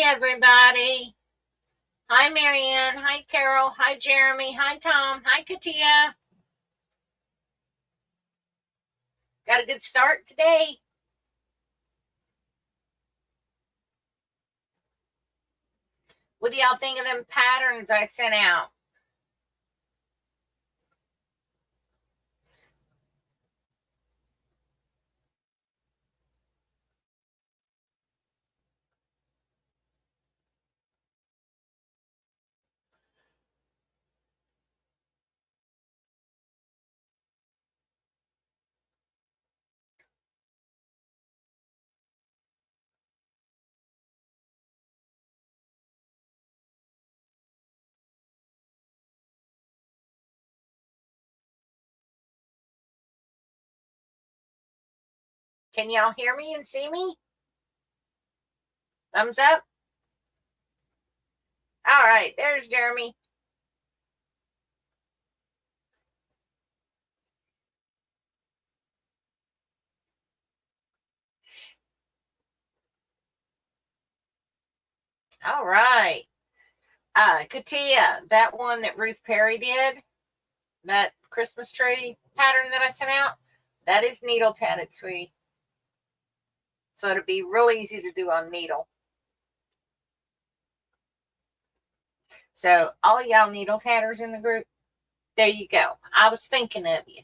everybody. Hi, Marianne. Hi, Carol. Hi, Jeremy. Hi, Tom. Hi, Katia. Got a good start today. What do y'all think of them patterns I sent out? Can y'all hear me and see me? Thumbs up. All right, there's Jeremy. All right. Katia, that one that Ruth Perry did, that Christmas tree pattern that I sent out, that is needle tatted, sweetie. So it'll be real easy to do on needle. So all y'all needle tatters in the group, there you go. I was thinking of you.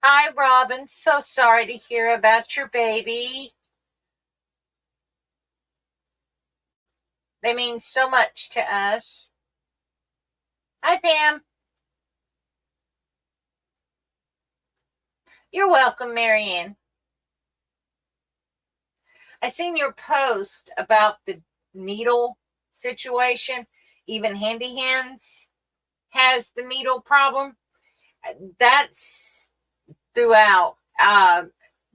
Hi, Robin. So sorry to hear about your baby. They mean so much to us. Hi, Pam. You're welcome, Marianne. I seen your post about the needle situation. Even Handy Hands has the needle problem. That's throughout.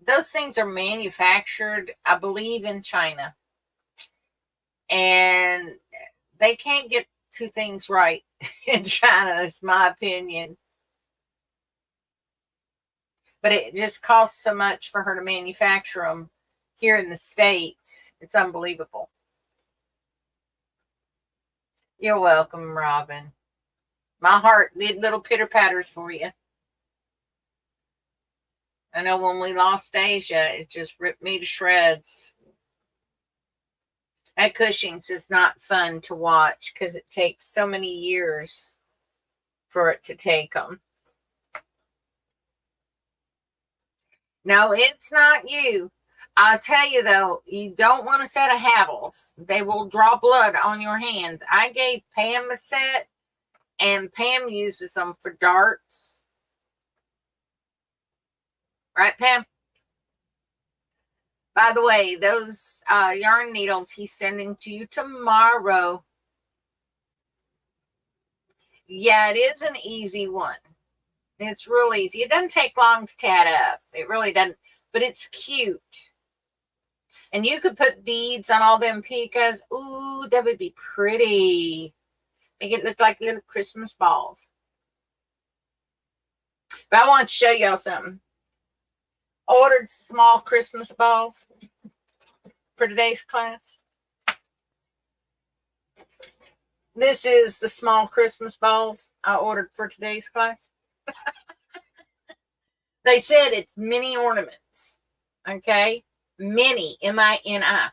Those things are manufactured, I believe, in China. And they can't get two things right in China, is my opinion. But it just costs so much for her to manufacture them here in the States. It's unbelievable. You're welcome, Robin. My heart did little pitter patters for you. I know when we lost Asia, it just ripped me to shreds. At Cushing's is not fun to watch because it takes so many years for it to take them. No, it's not you. I'll tell you though, you don't want a set of Havels. They will draw blood on your hands. I gave Pam a set, and Pam uses them for darts. Right, Pam? By the way, those yarn needles he's sending to you tomorrow. Yeah, it is an easy one. It's real easy. It doesn't take long to tat up. It really doesn't, but it's cute. And you could put beads on all them pikas. Ooh, that would be pretty. Make it look like little Christmas balls. But I want to show y'all something. Ordered small Christmas balls for today's class. This is the small Christmas balls I ordered for today's class. They said it's mini ornaments. Okay? Mini, M-I-N-I.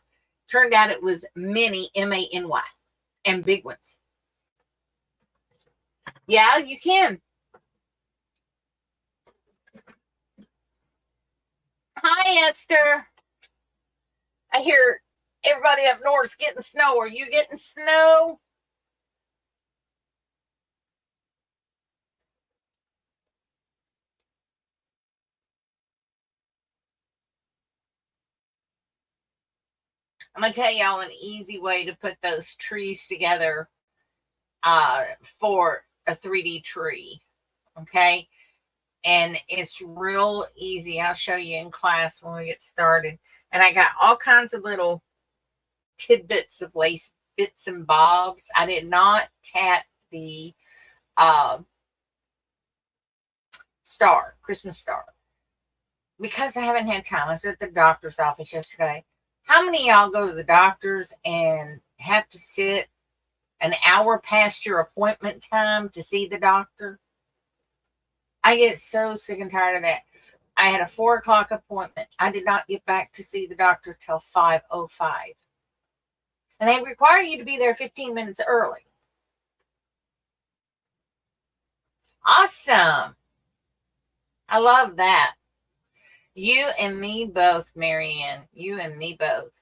Turned out it was mini, M-A-N-Y. And big ones. Yeah, you can. Hi, Esther. I hear everybody up north is getting snow. Are you getting snow? I'm going to tell y'all an easy way to put those trees together for a 3D tree. Okay? And it's real easy. I'll show you in class when we get started. And I got all kinds of little tidbits of lace bits and bobs. I did not tat the star, Christmas star. because I haven't had time. I was at the doctor's office yesterday. How many of y'all go to the doctor's and have to sit an hour past your appointment time to see the doctor? I get so sick and tired of that. I had a 4 o'clock appointment. I did not get back to see the doctor till 5:05. And they require you to be there 15 minutes early. Awesome. I love that. You and me both, Marianne. You and me both.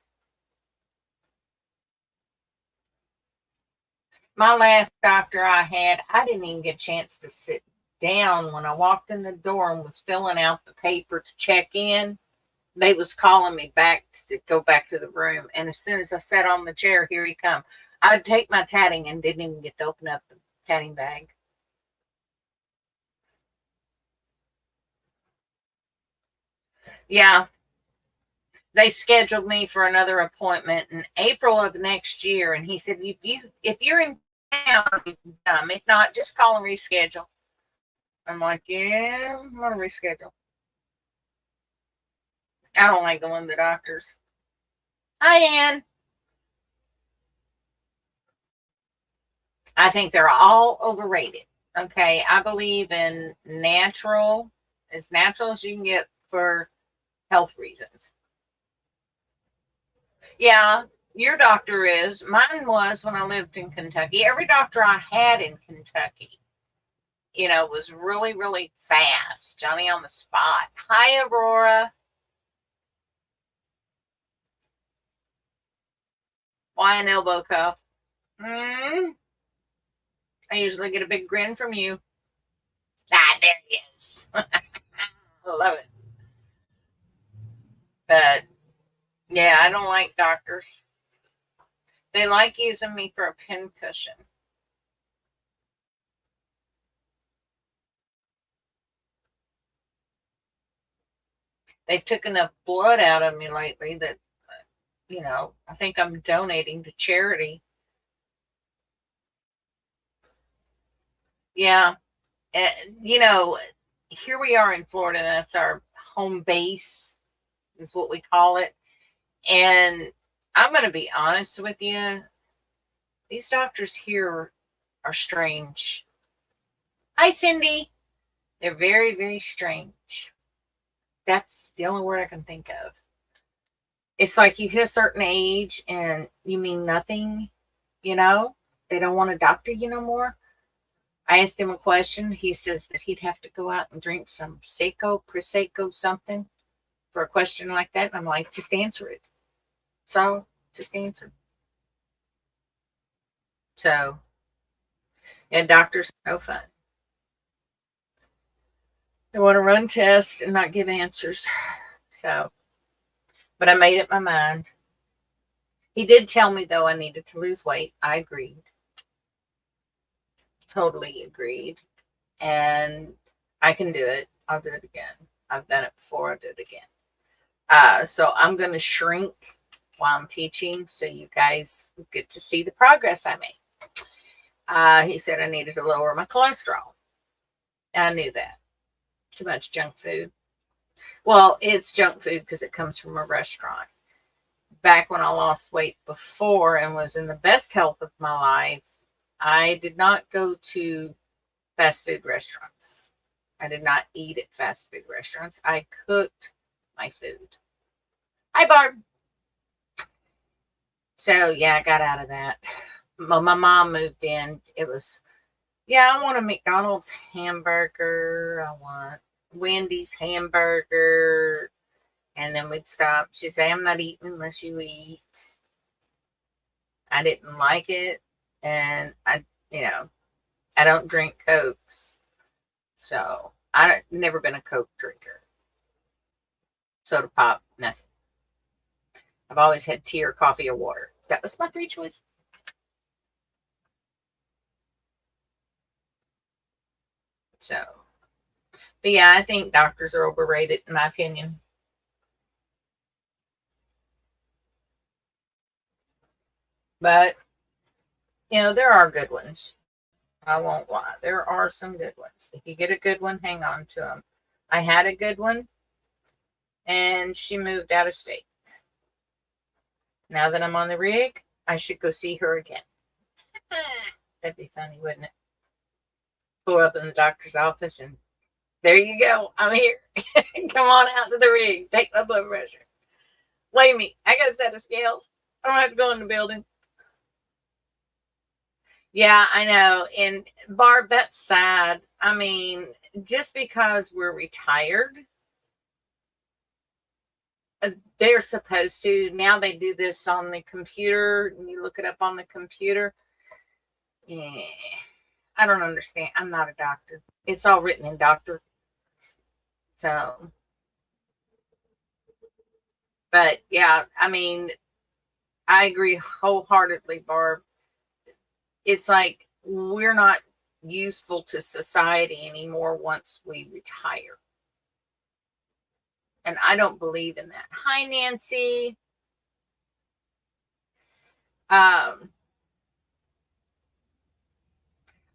My last doctor I had, I didn't even get a chance to sit down when I walked in the door and was filling out the paper to check in. They was calling me back to go back to the room. And as soon as I sat on the chair, here he come. I would take my tatting and didn't even get to open up the tatting bag. Yeah. They scheduled me for another appointment in April of next year. And he said, if you're in town, if not, just call and reschedule. I'm like, yeah, I'm gonna reschedule. I don't like going to the doctors. Hi, Ann. I think they're all overrated. Okay. I believe in natural as you can get for health reasons. Yeah, your doctor is. Mine was when I lived in Kentucky. Every doctor I had in Kentucky, was really, really fast. Johnny on the spot. Hi, Aurora. Why an elbow cuff? I usually get a big grin from you. Ah, there he is. I love it. But yeah, I don't like doctors. They like using me for a pin cushion. They've taken enough blood out of me lately that, I think I'm donating to charity. Yeah. And, here we are in Florida. That's our home base, is what we call it. And I'm going to be honest with you. These doctors here are strange. Hi, Cindy. They're very, very strange. That's the only word I can think of. It's like you hit a certain age and you mean nothing, They don't want to doctor you no more. I asked him a question. He says that he'd have to go out and drink some Prosecco, something for a question like that. And I'm like, just answer it. So just answer. So, yeah, doctors are no fun. They want to run tests and not give answers. So, but I made up my mind. He did tell me, though, I needed to lose weight. I agreed. Totally agreed. And I can do it. I'll do it again. I've done it before. I'll do it again. So I'm going to shrink while I'm teaching so you guys get to see the progress I make. He said I needed to lower my cholesterol. I knew that. Too much junk food. Well, it's junk food because it comes from a restaurant. Back when I lost weight before and was in the best health of my life, I did not go to fast food restaurants. I did not eat at fast food restaurants. I cooked my food. Hi, Barb. So, yeah, I got out of that. My mom moved in. It was, I want a McDonald's hamburger. I want Wendy's hamburger. And then we'd stop. She'd say, I'm not eating unless you eat. I didn't like it. And I don't drink Cokes. So I've never been a Coke drinker. Soda pop, nothing. I've always had tea or coffee or water. That was my 3 choices. So, but yeah, I think doctors are overrated in my opinion. But, there are good ones. I won't lie. There are some good ones. If you get a good one, hang on to them. I had a good one. and she moved out of state. Now that I'm on the rig, I should go see her again. That'd be funny, wouldn't it? Pull up in the doctor's office and there you go. I'm here. Come on out to the rig. Take my blood pressure. Weigh me. I got a set of scales. I don't have to go in the building. Yeah, I know. And Barb, that's sad. I mean, just because we're retired, they're supposed to. Now they do this on the computer, and you look it up on the computer. Yeah, I don't understand. I'm not a doctor. It's all written in doctor. So, but yeah, I mean, I agree wholeheartedly, Barb. It's like we're not useful to society anymore once we retire. And I don't believe in that. Hi, Nancy.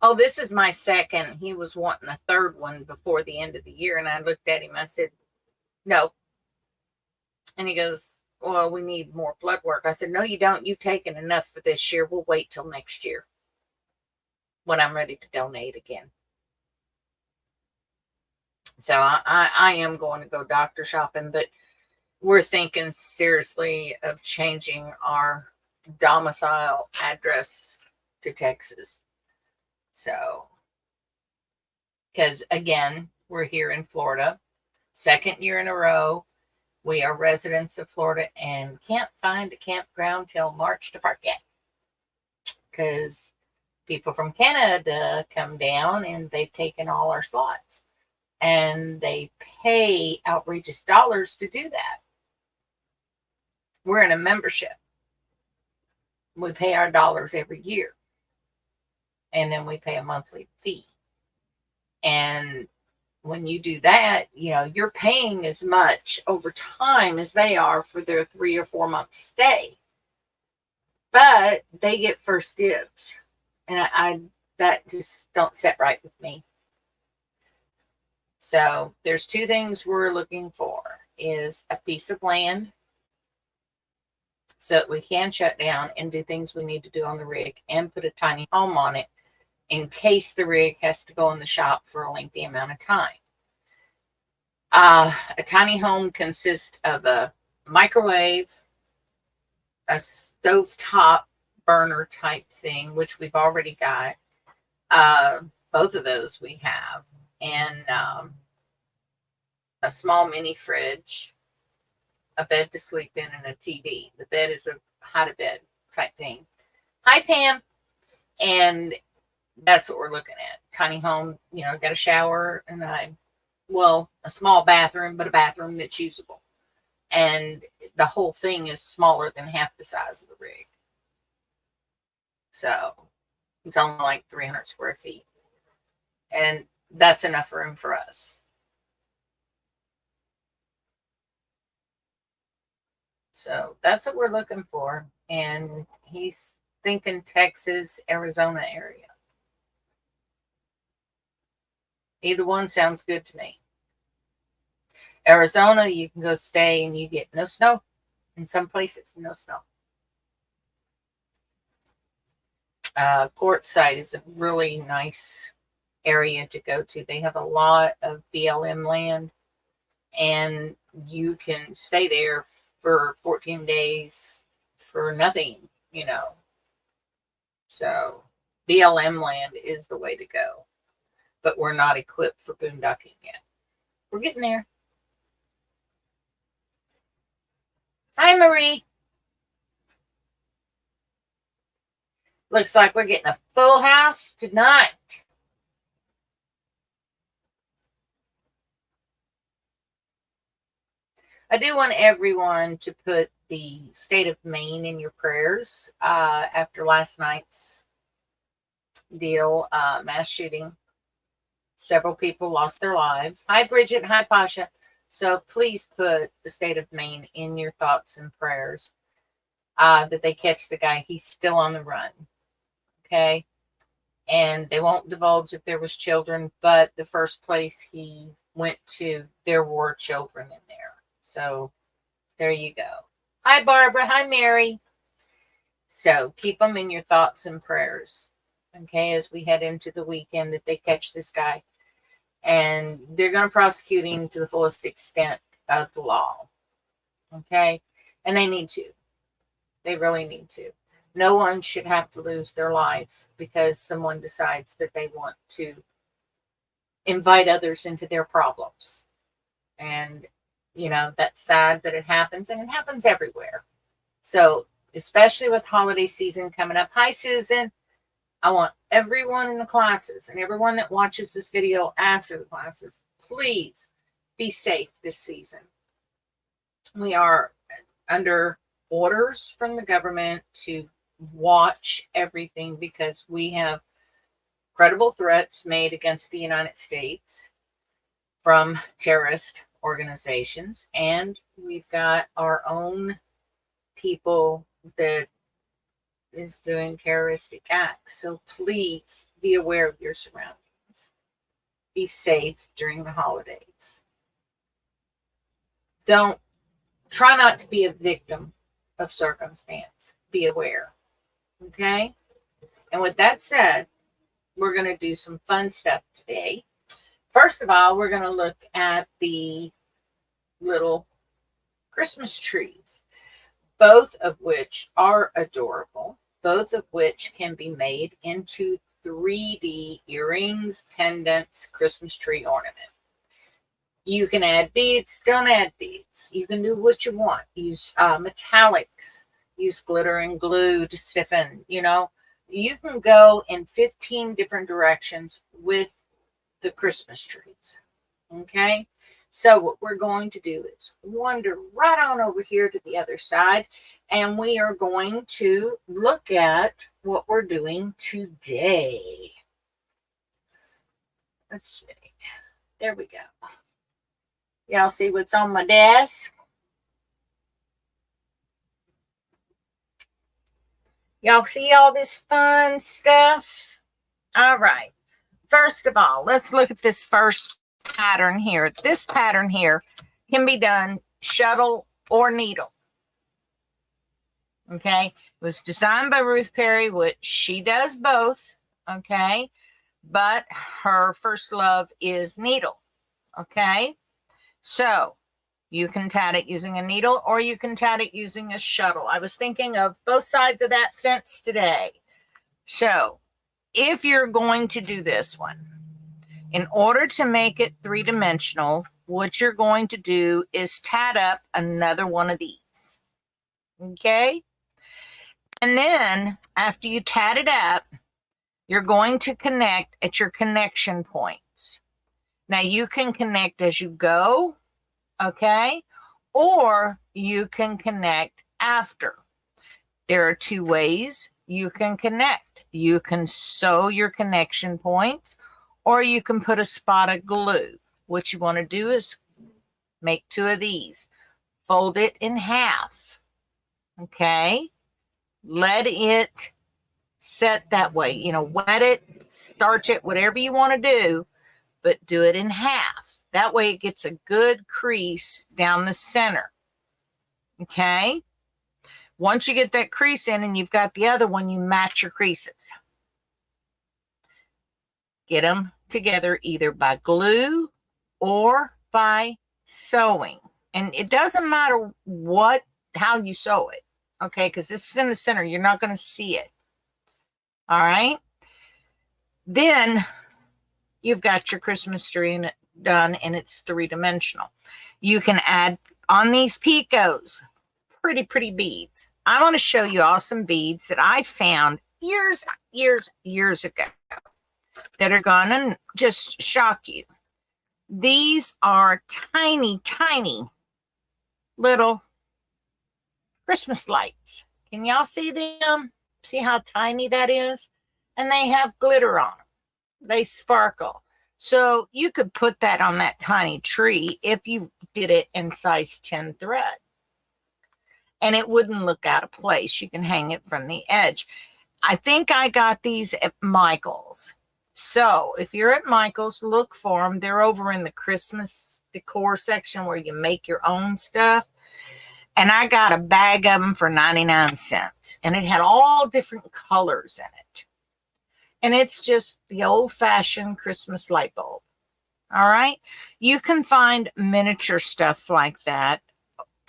Oh, this is my second. He was wanting a third one before the end of the year. And I looked at him. I said, no. And he goes, well, we need more blood work. I said, no, you don't. You've taken enough for this year. We'll wait till next year when I'm ready to donate again. So I am going to go doctor shopping, but we're thinking seriously of changing our domicile address to Texas. So, because again, we're here in Florida, second year in a row. We are residents of Florida and can't find a campground till March to park at. Because people from Canada come down and they've taken all our slots. And they pay outrageous dollars to do that. We're in a membership. We pay our dollars every year. And then we pay a monthly fee. And when you do that, you know, you're paying as much over time as they are for their 3 or 4 month stay. But they get first dibs. And I that just don't sit right with me. So there's 2 things we're looking for is a piece of land so that we can shut down and do things we need to do on the rig and put a tiny home on it in case the rig has to go in the shop for a lengthy amount of time. A tiny home consists of a microwave, a stovetop burner type thing, which we've already got. Both of those we have. And a small mini fridge, a bed to sleep in, and a TV. The bed is a hide-a-bed type thing. Hi, Pam. And that's what we're looking at. Tiny home, you know, got a shower and a small bathroom, but a bathroom that's usable. And the whole thing is smaller than half the size of the rig. So it's only like 300 square feet. And that's enough room for us. So that's what we're looking for. And he's thinking Texas, Arizona area. Either one sounds good to me. Arizona, you can go stay and you get no snow. In some places, no snow. Quartzsite is a really nice area to go to. They have a lot of BLM land and you can stay there for 14 days for nothing, you know. So BLM land is the way to go, but we're not equipped for boondocking yet. We're getting there. Hi, Marie. Looks like we're getting a full house tonight. I do want everyone to put the state of Maine in your prayers after last night's deal, mass shooting. Several people lost their lives. Hi, Bridget. Hi, Pasha. So please put the state of Maine in your thoughts and prayers that they catch the guy. He's still on the run. Okay. And they won't divulge if there was children, but the first place he went to, there were children in there. So there you go. Hi, Barbara. Hi, Mary. So keep them in your thoughts and prayers, okay, as we head into the weekend, that they catch this guy. And they're going to prosecute him to the fullest extent of the law, okay? And they need to. They really need to. No one should have to lose their life because someone decides that they want to invite others into their problems. And, you know, that's sad that it happens, and it happens everywhere. So, especially with holiday season coming up. Hi, Susan. I want everyone in the classes and everyone that watches this video after the classes, please be safe this season. We are under orders from the government to watch everything because we have credible threats made against the United States from terrorist organizations, and we've got our own people that is doing terroristic acts. So please be aware of your surroundings. Be safe during the holidays. Try not to be a victim of circumstance. Be aware. Okay? And with that said, we're going to do some fun stuff today. First of all, we're going to look at the little Christmas trees, both of which are adorable, both of which can be made into 3D earrings, pendants, Christmas tree ornament. You can add beads, don't add beads. You can do what you want. Use metallics, use glitter and glue to stiffen, you know. You can go in 15 different directions with the Christmas trees, okay? So what we're going to do is wander right on over here to the other side, and we are going to look at what we're doing today. Let's see. There we go. Y'all see what's on my desk? Y'all see all this fun stuff? All right. First of all, let's look at this first pattern here. This pattern here can be done shuttle or needle. Okay. It was designed by Ruth Perry, which she does both. Okay. But her first love is needle. Okay. So you can tat it using a needle or you can tat it using a shuttle. I was thinking of both sides of that fence today. So if you're going to do this one, in order to make it three-dimensional, what you're going to do is tat up another one of these. Okay? And then after you tat it up, you're going to connect at your connection points. Now you can connect as you go, okay? Or you can connect after. There are two ways you can connect. You can sew your connection points, or you can put a spot of glue. What you want to do is make two of these. Fold it in half. Okay? Let it set that way. You know, wet it, starch it, whatever you want to do, but do it in half. That way it gets a good crease down the center. Okay? Once you get that crease in and you've got the other one, you match your creases. Get them together either by glue or by sewing. And it doesn't matter how you sew it, okay? Because this is in the center. You're not going to see it. All right? Then you've got your Christmas tree done, and it's three-dimensional. You can add on these picos, pretty beads. I want to show you all some beads that I found years ago that are going to just shock you. These are tiny little Christmas lights. Can y'all see them? See how tiny that is? And they have glitter on them. They sparkle. So you could put that on that tiny tree if you did it in size 10 thread. And it wouldn't look out of place. You can hang it from the edge. I think I got these at Michael's. So if you're at Michael's, look for them. They're over in the Christmas decor section where you make your own stuff. And I got a bag of them for 99 cents. And it had all different colors in it. And it's just the old-fashioned Christmas light bulb. All right? You can find miniature stuff like that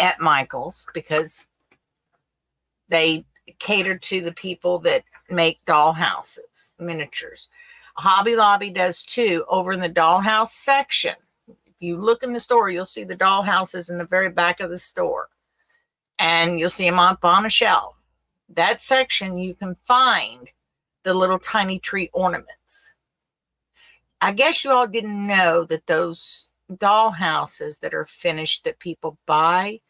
at Michael's because they cater to the people that make doll houses, miniatures. Hobby Lobby does too, over in the dollhouse section. If you look in the store, you'll see the doll houses in the very back of the store. And you'll see them up on a shelf. That section, you can find the little tiny tree ornaments. I guess you all didn't know that those doll houses that are finished that people buy,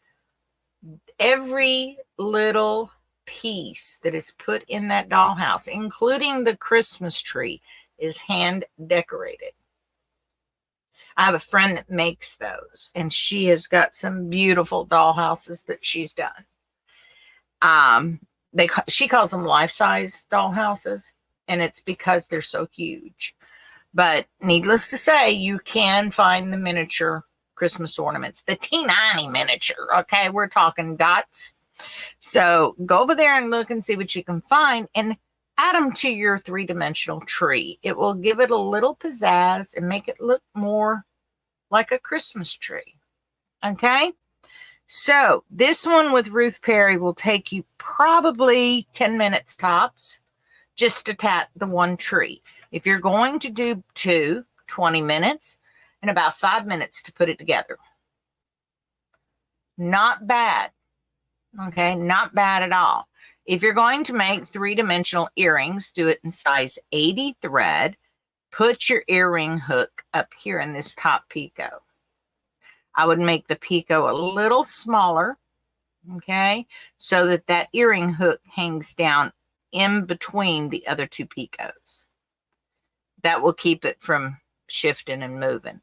every little piece that is put in that dollhouse, including the Christmas tree, is hand decorated. I have a friend that makes those, and she has got some beautiful dollhouses that she's done. She calls them life-size dollhouses, and it's because they're so huge. But needless to say, you can find the miniature Christmas ornaments, the teeny miniature. Okay, we're talking dots. So go over there and look and see what you can find, and add them to your three-dimensional tree. It will give it a little pizzazz and make it look more like a Christmas tree. Okay? So this one with Ruth Perry will take you probably 10 minutes tops just to tat the one tree. If you're going to do 20 minutes and about 5 minutes to put it together. Not bad. Okay, not bad at all. If you're going to make three-dimensional earrings, do it in size 80 thread. Put your earring hook up here in this top picot. I would make the picot a little smaller, okay, so that that earring hook hangs down in between the other two picots. That will keep it from shifting and moving.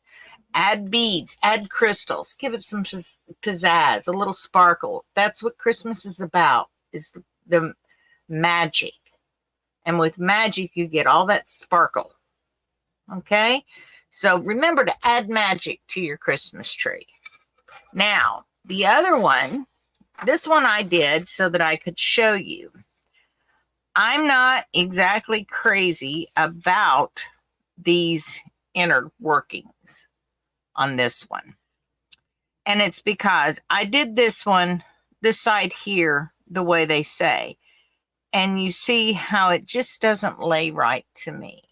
Add beads, add crystals, give it some pizzazz, a little sparkle. That's what Christmas is about, is the magic. And with magic, you get all that sparkle. Okay? So remember to add magic to your Christmas tree. Now, the other one, this one I did so that I could show you. I'm not exactly crazy about these inner workings on this one. And it's because I did this one, this side here, the way they say. And you see how it just doesn't lay right to me.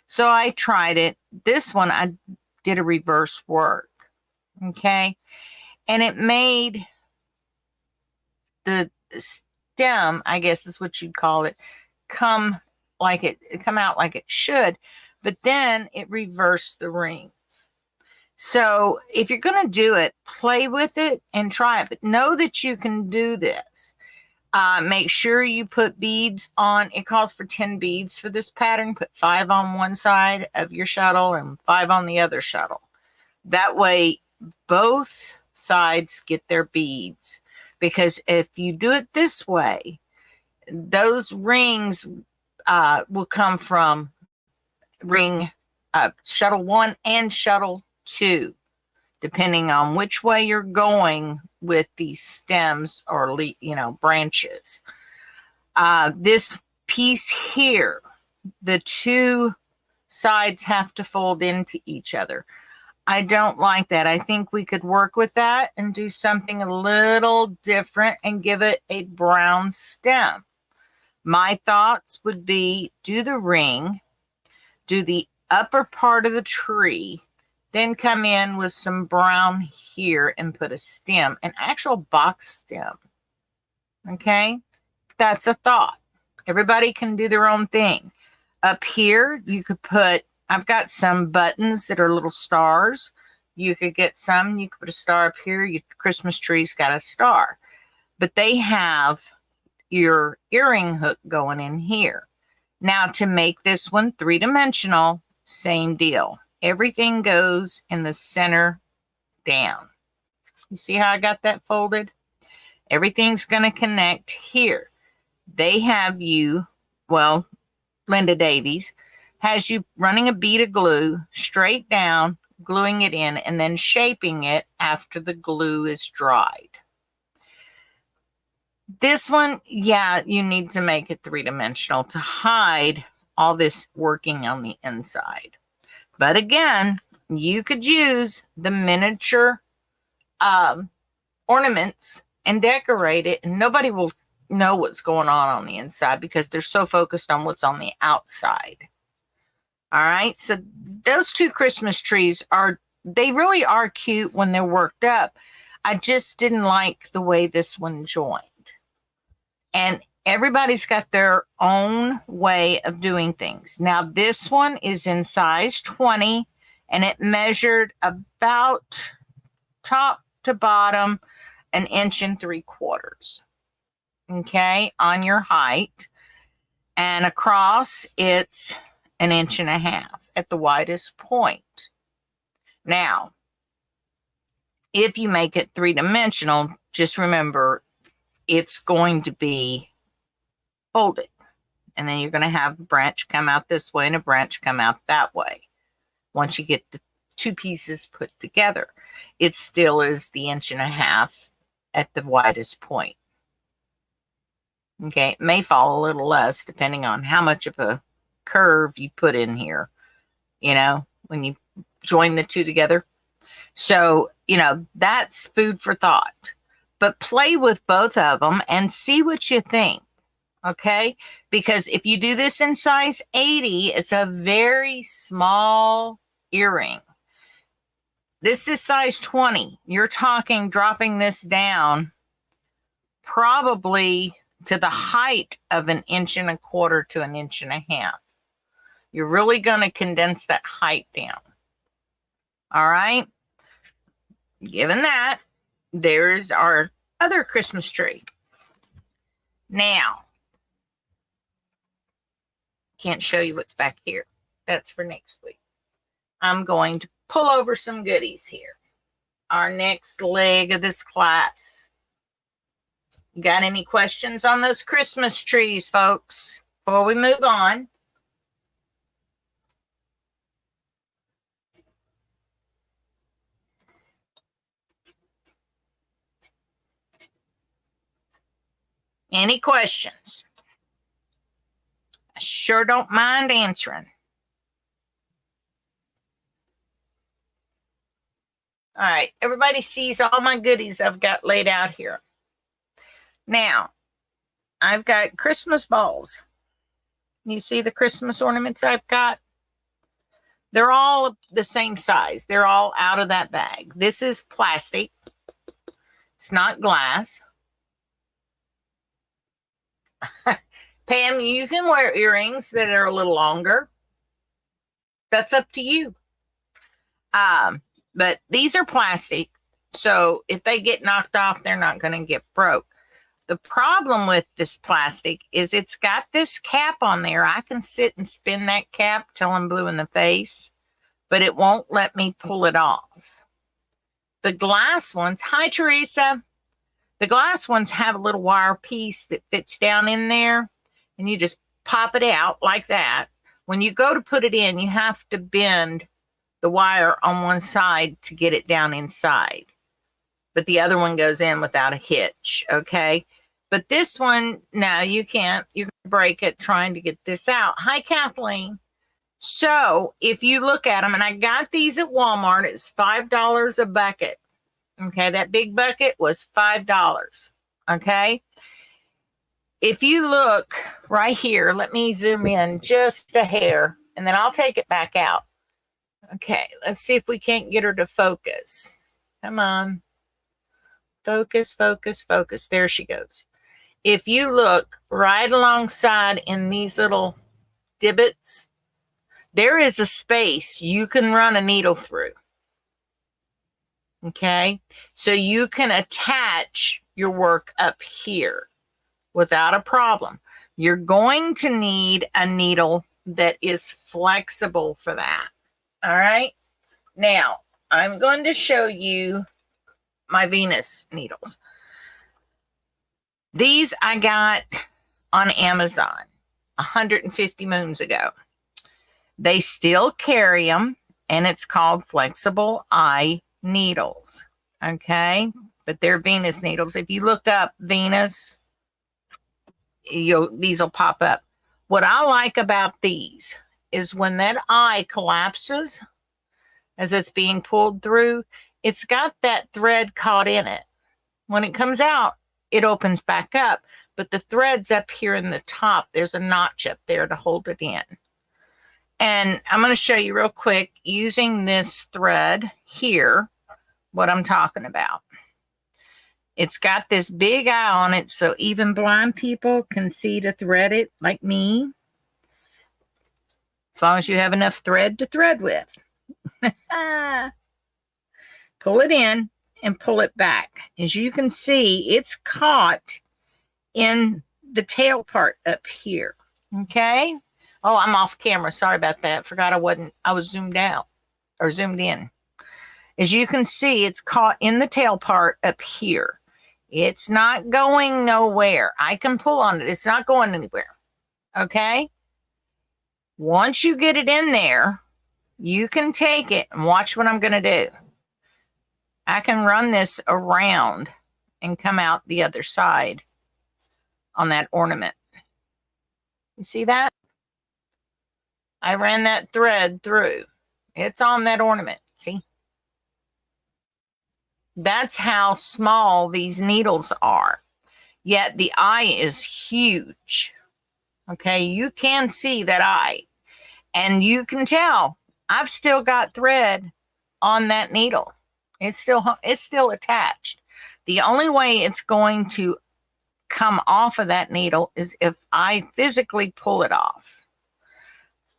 So I tried it. This one, I did a reverse work. Okay. And it made the stem, I guess is what you'd call it, come out like it should. But then it reversed the rings. So if you're going to do it, play with it and try it. But know that you can do this. Make sure you put beads on. It calls for 10 beads for this pattern. Put 5 on one side of your shuttle and 5 on the other shuttle. That way, both sides get their beads. Because if you do it this way, those rings will come from ring shuttle 1 and shuttle 2, depending on which way you're going with these stems or branches. This piece here, the two sides have to fold into each other. I don't like that. I think we could work with that and do something a little different and give it a brown stem. My thoughts would be do the ring, do the upper part of the tree, then come in with some brown here and put a stem, an actual box stem. Okay? That's a thought. Everybody can do their own thing. Up here, you could put, I've got some buttons that are little stars. You could get some, you could put a star up here. Your Christmas tree's got a star. But they have your earring hook going in here. Now, to make this one three-dimensional, same deal. Everything goes in the center down. You see how I got that folded? Everything's going to connect here. They have you, well, Linda Davies, has you running a bead of glue straight down, gluing it in, and then shaping it after the glue is dried. This one, yeah, you need to make it three-dimensional to hide all this working on the inside. But again, you could use the miniature ornaments and decorate it, and nobody will know what's going on the inside because they're so focused on what's on the outside. All right, so those two Christmas trees they really are cute when they're worked up. I just didn't like the way this one joined. And everybody's got their own way of doing things. Now, this one is in size 20, and it measured about top to bottom 1 3/4 inches. Okay, on your height. And across, it's 1.5 inches at the widest point. Now, if you make it three-dimensional, just remember it's going to be folded. And then you're going to have a branch come out this way and a branch come out that way. Once you get the two pieces put together, it still is the 1.5 inches at the widest point. Okay, it may fall a little less depending on how much of a curve you put in here, you know, when you join the two together. So, you know, that's food for thought. But play with both of them and see what you think, okay? Because if you do this in size 80, it's a very small earring. This is size 20. You're talking dropping this down probably to the height of 1.25 inches to 1.5 inches. You're really going to condense that height down. All right? Given that, there's our other Christmas tree. Now, can't show you what's back here. That's for next week. I'm going to pull over some goodies here. Our next leg of this class. Got any questions on those Christmas trees, folks, before we move on? Any questions? I sure don't mind answering. All right, everybody sees all my goodies I've got laid out here. Now, I've got Christmas balls. You see the Christmas ornaments I've got? They're all the same size. They're all out of that bag. This is plastic. It's not glass. Pam, you can wear earrings that are a little longer. That's up to you. But these are plastic. So if they get knocked off, they're not going to get broke. The problem with this plastic is it's got this cap on there. I can sit and spin that cap till I'm blue in the face, but it won't let me pull it off. The glass ones, hi Teresa. The glass ones have a little wire piece that fits down in there, and you just pop it out like that. When you go to put it in, you have to bend the wire on one side to get it down inside. But the other one goes in without a hitch, okay? But this one, no, you can't. You can break it trying to get this out. Hi, Kathleen. So if you look at them, and I got these at Walmart, it's $5 a bucket. Okay, that big bucket was $5. Okay. If you look right here, let me zoom in just a hair, and then I'll take it back out. Okay, let's see if we can't get her to focus. Come on. Focus, focus, focus. There she goes. If you look right alongside in these little divots, there is a space you can run a needle through. Okay, so you can attach your work up here without a problem. You're going to need a needle that is flexible for that. All right, now I'm going to show you my Venus needles. These I got on Amazon 150 moons ago. They still carry them, and it's called flexible eye needles. Okay, but they're Venus needles. If you look up Venus, these will pop up. What I like about these is when that eye collapses as it's being pulled through, it's got that thread caught in it. When it comes out, it opens back up, but the thread's up here in the top. There's a notch up there to hold it in. And I'm going to show you real quick using this thread here what I'm talking about. It's got this big eye on it, so even blind people can see to thread it, like me. As long as you have enough thread to thread with. Pull it in and pull it back. As you can see, it's caught in the tail part up here. Okay? Oh, I'm off camera. Sorry about that. Forgot I was zoomed out or zoomed in. As you can see, it's caught in the tail part up here. It's not going nowhere. I can pull on it. It's not going anywhere. Okay? Once you get it in there, you can take it and watch what I'm going to do. I can run this around and come out the other side on that ornament. You see that? I ran that thread through. It's on that ornament. See? That's how small these needles are. Yet the eye is huge. Okay, you can see that eye. And you can tell I've still got thread on that needle. It's still attached. The only way it's going to come off of that needle is if I physically pull it off.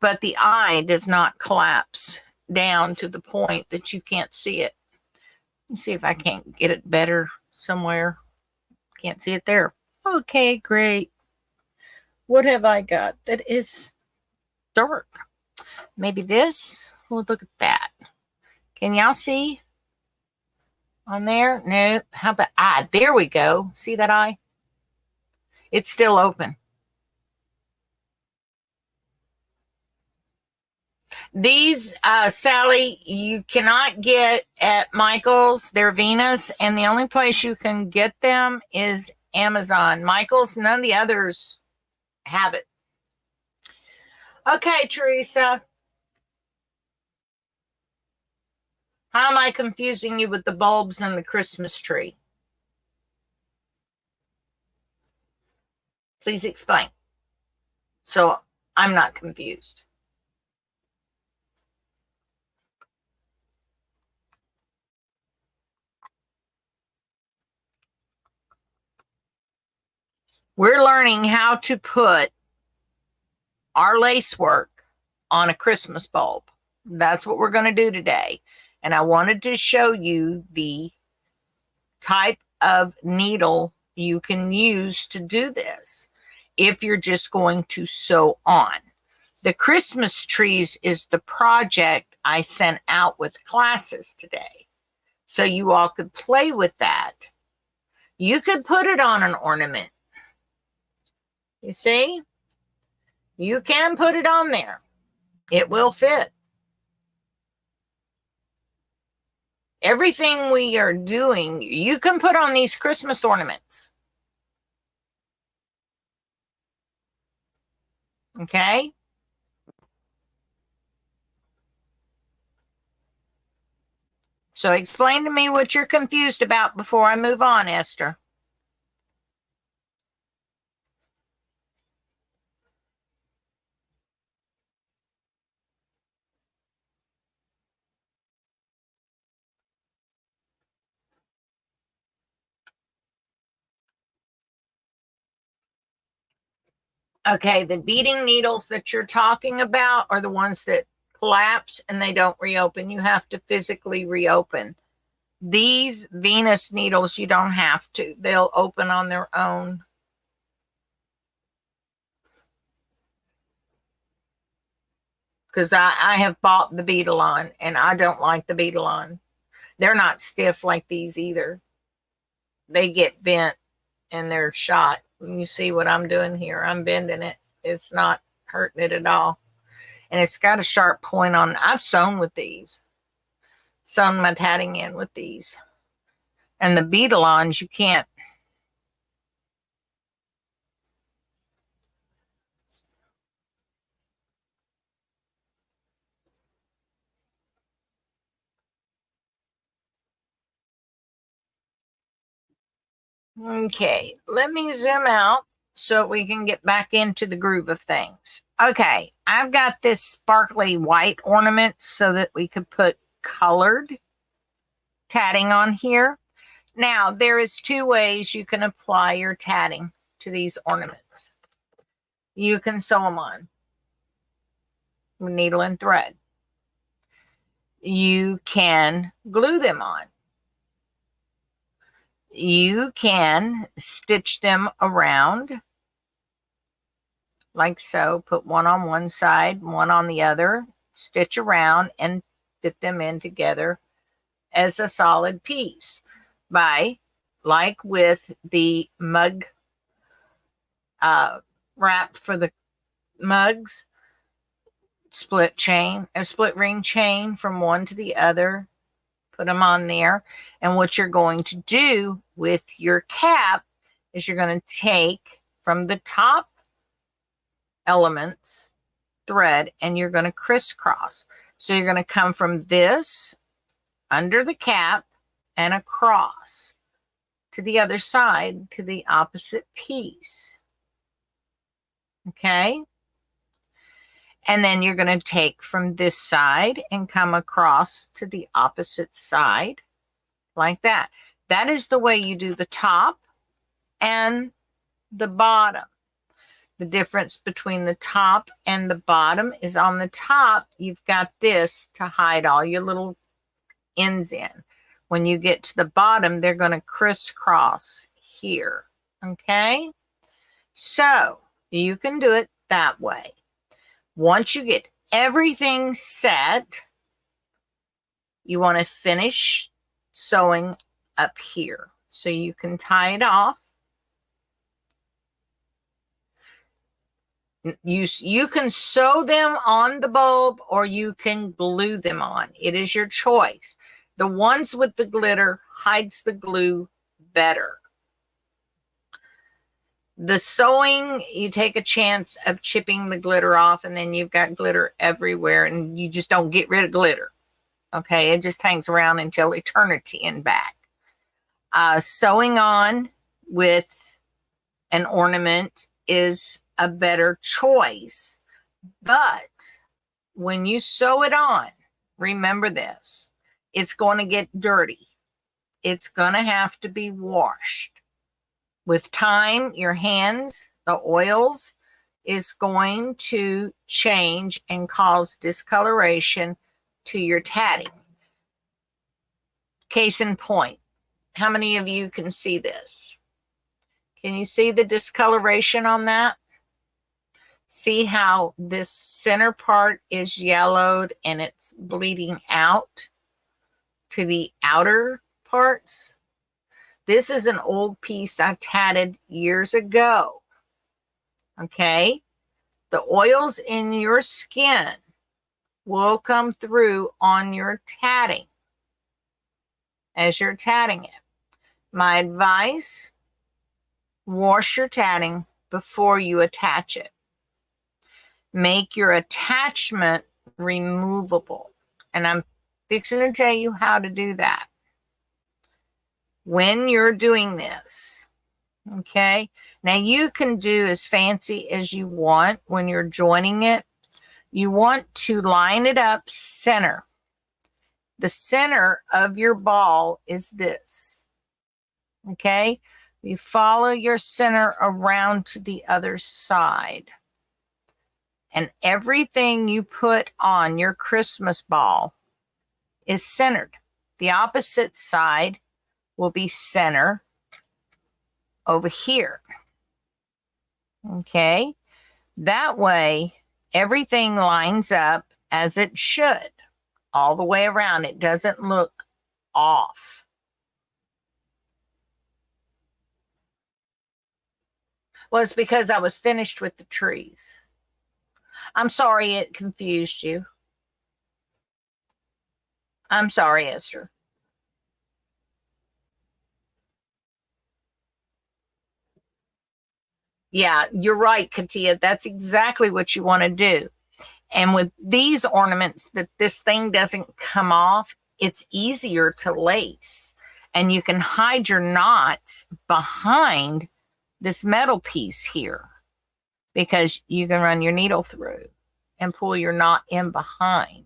But the eye does not collapse down to the point that you can't see it. Let's see if I can't get it better somewhere. Can't see it there. Okay, great. What have I got that is dark? Maybe this? Well, look at that. Can y'all see on there? Nope. How about there we go. See that eye? It's still open. These, Sally, you cannot get at Michael's. They're Venus, and the only place you can get them is Amazon. Michael's, none of the others have it. Okay, Teresa. How am I confusing you with the bulbs and the Christmas tree? Please explain. So I'm not confused. We're learning how to put our lace work on a Christmas bulb. That's what we're going to do today. And I wanted to show you the type of needle you can use to do this if you're just going to sew on. The Christmas trees is the project I sent out with classes today. So you all could play with that. You could put it on an ornament. You see? You can put it on there. It will fit. Everything we are doing, you can put on these Christmas ornaments. Okay? So explain to me what you're confused about before I move on, Esther. Okay, the beading needles that you're talking about are the ones that collapse and they don't reopen. You have to physically reopen. These Venus needles, you don't have to. They'll open on their own. Because I have bought the Beadalon and I don't like the Beadalon. They're not stiff like these either. They get bent and they're shot. You see what I'm doing here? I'm bending it. It's not hurting it at all. And it's got a sharp point on. I've sewn with these. Sewn my tatting in with these. And the beadalons, you can't. Okay, let me zoom out so we can get back into the groove of things. Okay, I've got this sparkly white ornament so that we could put colored tatting on here. Now, there is two ways you can apply your tatting to these ornaments. You can sew them on with needle and thread. You can glue them on. You can stitch them around like so. Put one on one side, one on the other, stitch around and fit them in together as a solid piece by, like with the mug wrap for the mugs, split chain, a split ring chain from one to the other, put them on there. And what you're going to do with your cap is you're going to take from the top elements thread and you're going to crisscross. So you're going to come from this under the cap and across to the other side to the opposite piece. Okay. And then you're going to take from this side and come across to the opposite side like that. That is the way you do the top and the bottom. The difference between the top and the bottom is on the top, you've got this to hide all your little ends in. When you get to the bottom, they're going to crisscross here. Okay? So you can do it that way. Once you get everything set, you want to finish sewing up here. So you can tie it off. You can sew them on the bulb or you can glue them on. It is your choice. The ones with the glitter hides the glue better. The sewing, you take a chance of chipping the glitter off and then you've got glitter everywhere and you just don't get rid of glitter. Okay, it just hangs around until eternity and back. Sewing on with an ornament is a better choice. But when you sew it on, remember this, it's going to get dirty. It's going to have to be washed. With time, your hands, the oils, is going to change and cause discoloration to your tatting. Case in point, how many of you can see this? Can you see the discoloration on that? See how this center part is yellowed and it's bleeding out to the outer parts? This is an old piece I tatted years ago. Okay? The oils in your skin will come through on your tatting as you're tatting it. My advice, wash your tatting before you attach it. Make your attachment removable. And I'm fixing to tell you how to do that. When you're doing this, okay? Now you can do as fancy as you want when you're joining it. You want to line it up center. The center of your ball is this, okay? You follow your center around to the other side. And everything you put on your Christmas ball is centered. The opposite side will be center over here. Okay? That way, everything lines up as it should, all the way around. It doesn't look off. Well, it's because I was finished with the trees. I'm sorry it confused you. I'm sorry, Esther. Yeah, you're right, Katia. That's exactly what you want to do. And with these ornaments, that this thing doesn't come off, it's easier to lace. And you can hide your knots behind this metal piece here because you can run your needle through and pull your knot in behind.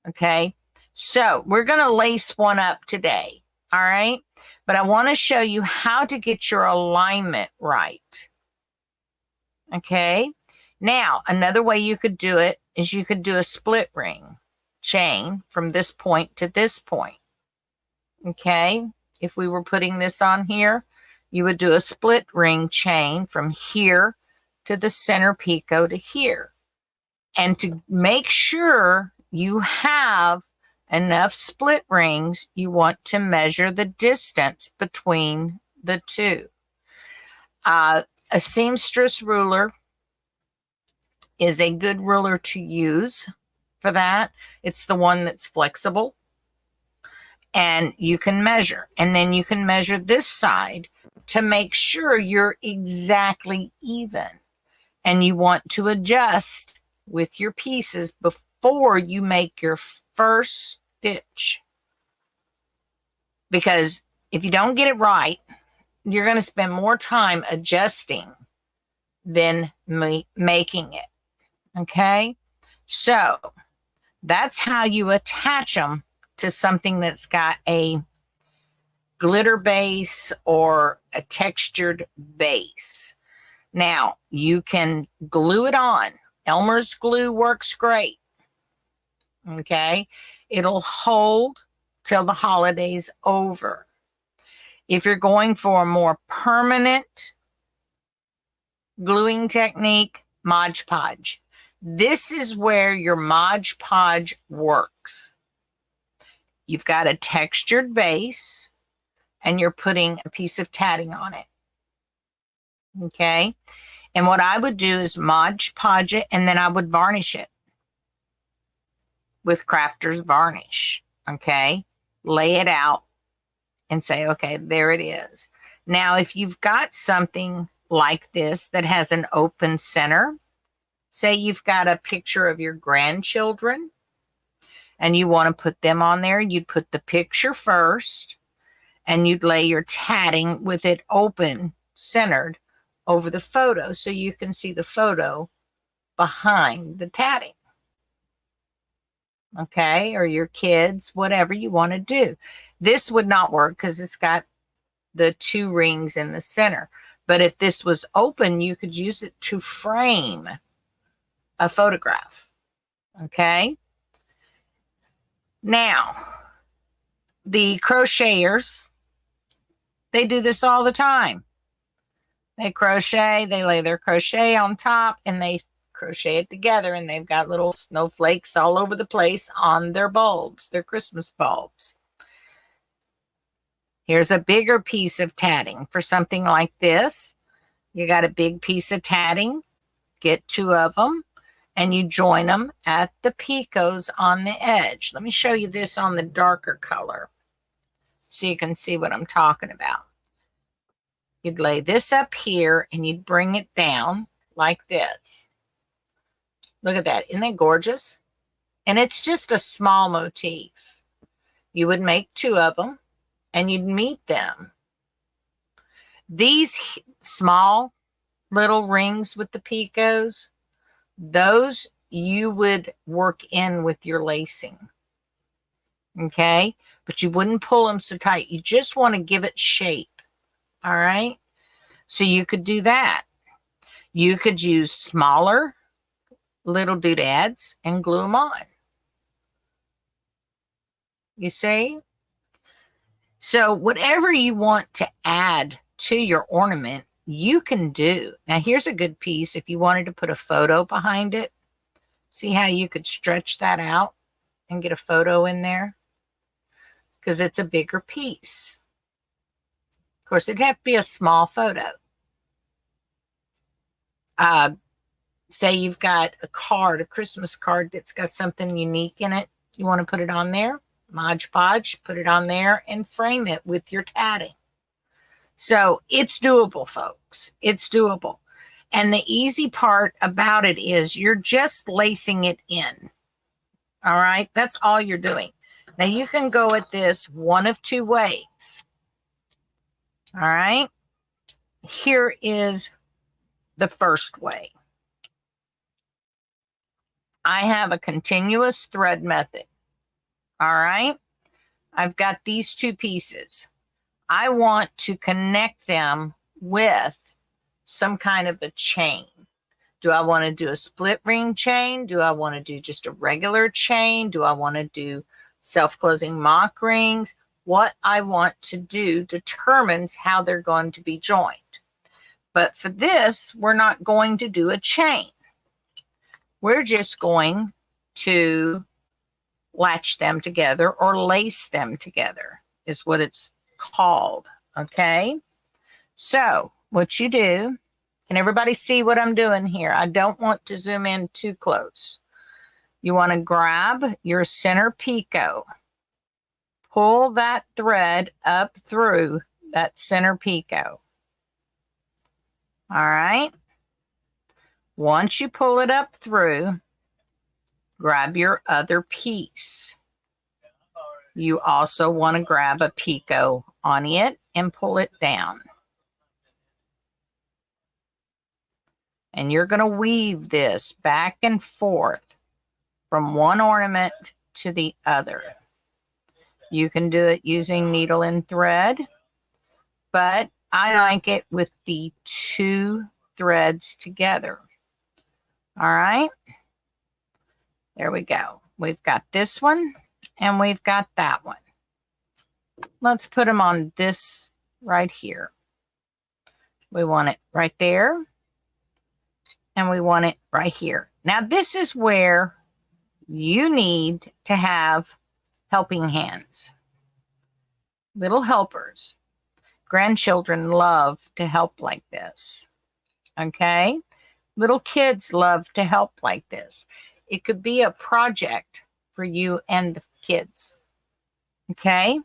Okay, so we're going to lace one up today. All right, but I want to show you how to get your alignment right. Okay, now another way you could do it is you could do a split ring chain from this point to this point. Okay, if we were putting this on here, you would do a split ring chain from here to the center picot to here. And to make sure you have enough split rings, you want to measure the distance between the two. A seamstress ruler is a good ruler to use for that. It's the one that's flexible. And you can measure. And then you can measure this side to make sure you're exactly even. And you want to adjust with your pieces before you make your first stitch. Because if you don't get it right, you're going to spend more time adjusting than making it. Okay? So that's how you attach them to something that's got a glitter base or a textured base. Now, you can glue it on. Elmer's glue works great. Okay? It'll hold till the holiday's over. If you're going for a more permanent gluing technique, Mod Podge. This is where your Mod Podge works. You've got a textured base and you're putting a piece of tatting on it. Okay. And what I would do is Mod Podge it and then I would varnish it with Crafter's varnish. Okay. Lay it out and say, okay, there it is. Now, if you've got something like this that has an open center, say you've got a picture of your grandchildren and you want to put them on there, you'd put the picture first and you'd lay your tatting with it open, centered over the photo so you can see the photo behind the tatting. Okay, or your kids, whatever you want to do. This would not work because it's got the two rings in the center. But if this was open, you could use it to frame a photograph. Okay. Now, the crocheters, they do this all the time. They crochet, they lay their crochet on top and they crochet it together and they've got little snowflakes all over the place on their bulbs, their Christmas bulbs. Here's a bigger piece of tatting for something like this. You got a big piece of tatting, get two of them, and you join them at the picots on the edge. Let me show you this on the darker color so you can see what I'm talking about. You'd lay this up here and you'd bring it down like this. Look at that. Isn't that gorgeous? And it's just a small motif. You would make two of them and you'd meet them. These small little rings with the picots, those you would work in with your lacing. Okay? But you wouldn't pull them so tight. You just want to give it shape. All right? So you could do that. You could use smaller little doodads and glue them on. You see? So whatever you want to add to your ornament, you can do. Now here's a good piece if you wanted to put a photo behind it. See how you could stretch that out and get a photo in there? Because it's a bigger piece. Of course, it'd have to be a small photo. say you've got a card, a Christmas card that's got something unique in it. You want to put it on there, Mod Podge, put it on there and frame it with your tatting. So it's doable, folks. It's doable. And the easy part about it is you're just lacing it in. All right. That's all you're doing. Now you can go at this one of two ways. All right. Here is the first way. I have a continuous thread method. All right. I've got these two pieces. I want to connect them with some kind of a chain. Do I want to do a split ring chain? Do I want to do just a regular chain? Do I want to do self-closing mock rings? What I want to do determines how they're going to be joined. But for this, we're not going to do a chain. We're just going to latch them together or lace them together is what it's called. Okay. So what you do, can everybody see what I'm doing here? I don't want to zoom in too close. You want to grab your center picot, pull that thread up through that center picot. All right. Once you pull it up through, grab your other piece. You also want to grab a picot on it and pull it down. And you're going to weave this back and forth from one ornament to the other. You can do it using needle and thread, but I like it with the two threads together. All right. There we go. We've got this one and we've got that one. Let's put them on this right here. We want it right there. And we want it right here. Now, this is where you need to have helping hands. Little helpers. Grandchildren love to help like this. Okay? Little kids love to help like this. It could be a project for you and the kids. Okay?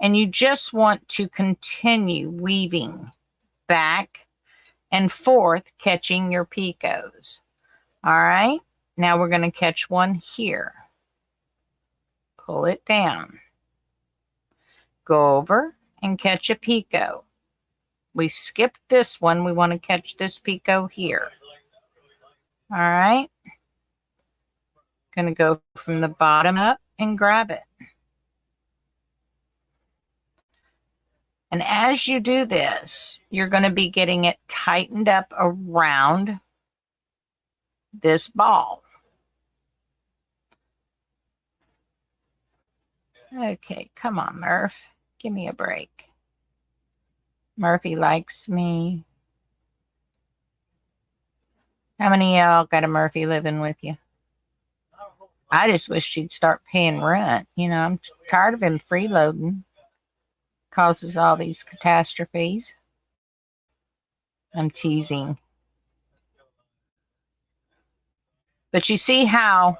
And you just want to continue weaving back and forth, catching your picots. All right. Now we're going to catch one here. Pull it down. Go over and catch a picot. We skipped this one. We want to catch this picot here. All right. Going to go from the bottom up and grab it. And as you do this, you're going to be getting it tightened up around this ball. Okay, come on, Murph. Give me a break. Murphy likes me. How many of y'all got a Murphy living with you? I just wish she'd start paying rent. You know, I'm tired of him freeloading. Causes all these catastrophes. I'm teasing. But you see how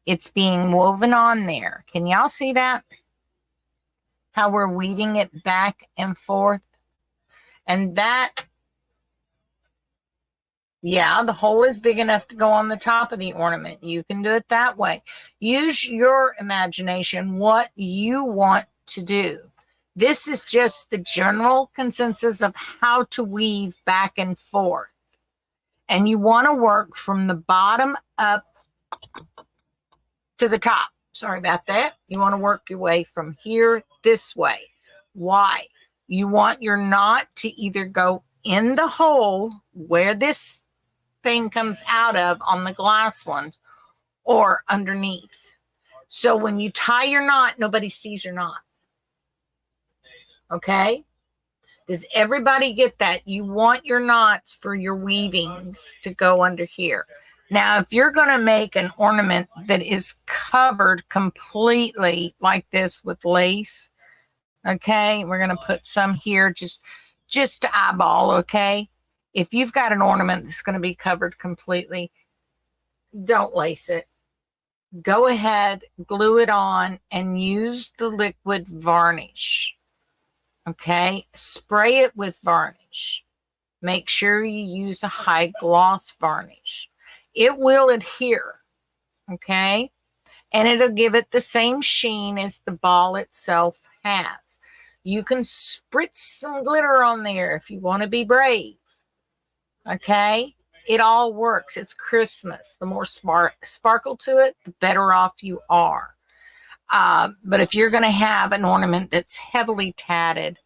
it's being woven on there. Can y'all see that? How we're weaving it back and forth. And that, yeah, the hole is big enough to go on the top of the ornament. You can do it that way. Use your imagination, what you want to do. This is just the general consensus of how to weave back and forth. And you want to work from the bottom up to the top. Sorry about that. You want to work your way from here this way. Why? You want your knot to either go in the hole where this thing comes out of on the glass ones or underneath. So when you tie your knot, nobody sees your knot. Okay? Does everybody get that? You want your knots for your weavings to go under here. Now, if you're going to make an ornament that is covered completely like this with lace, okay, we're going to put some here just to eyeball, okay? If you've got an ornament that's going to be covered completely, don't lace it. Go ahead, glue it on, and use the liquid varnish. Okay, spray it with varnish. Make sure you use a high gloss varnish. It will adhere, okay, and it'll give it the same sheen as the ball itself has. You can spritz some glitter on there if you want to be brave, okay. It all works. It's Christmas. The more sparkle to it, the better off you are. But if you're going to have an ornament that's heavily tatted,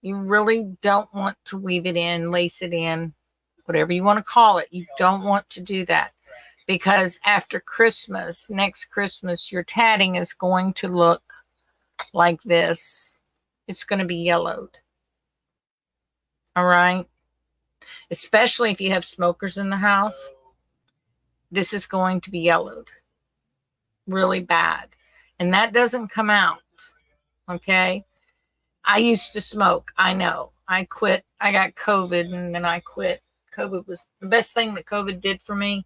you really don't want to weave it in, lace it in, whatever you want to call it. You don't want to do that, because after Christmas, next Christmas, your tatting is going to look like this. It's going to be yellowed. All right. Especially if you have smokers in the house. This is going to be yellowed really bad. And that doesn't come out. Okay. I used to smoke. I know. I quit. I got COVID and then I quit. COVID was the best thing that COVID did for me,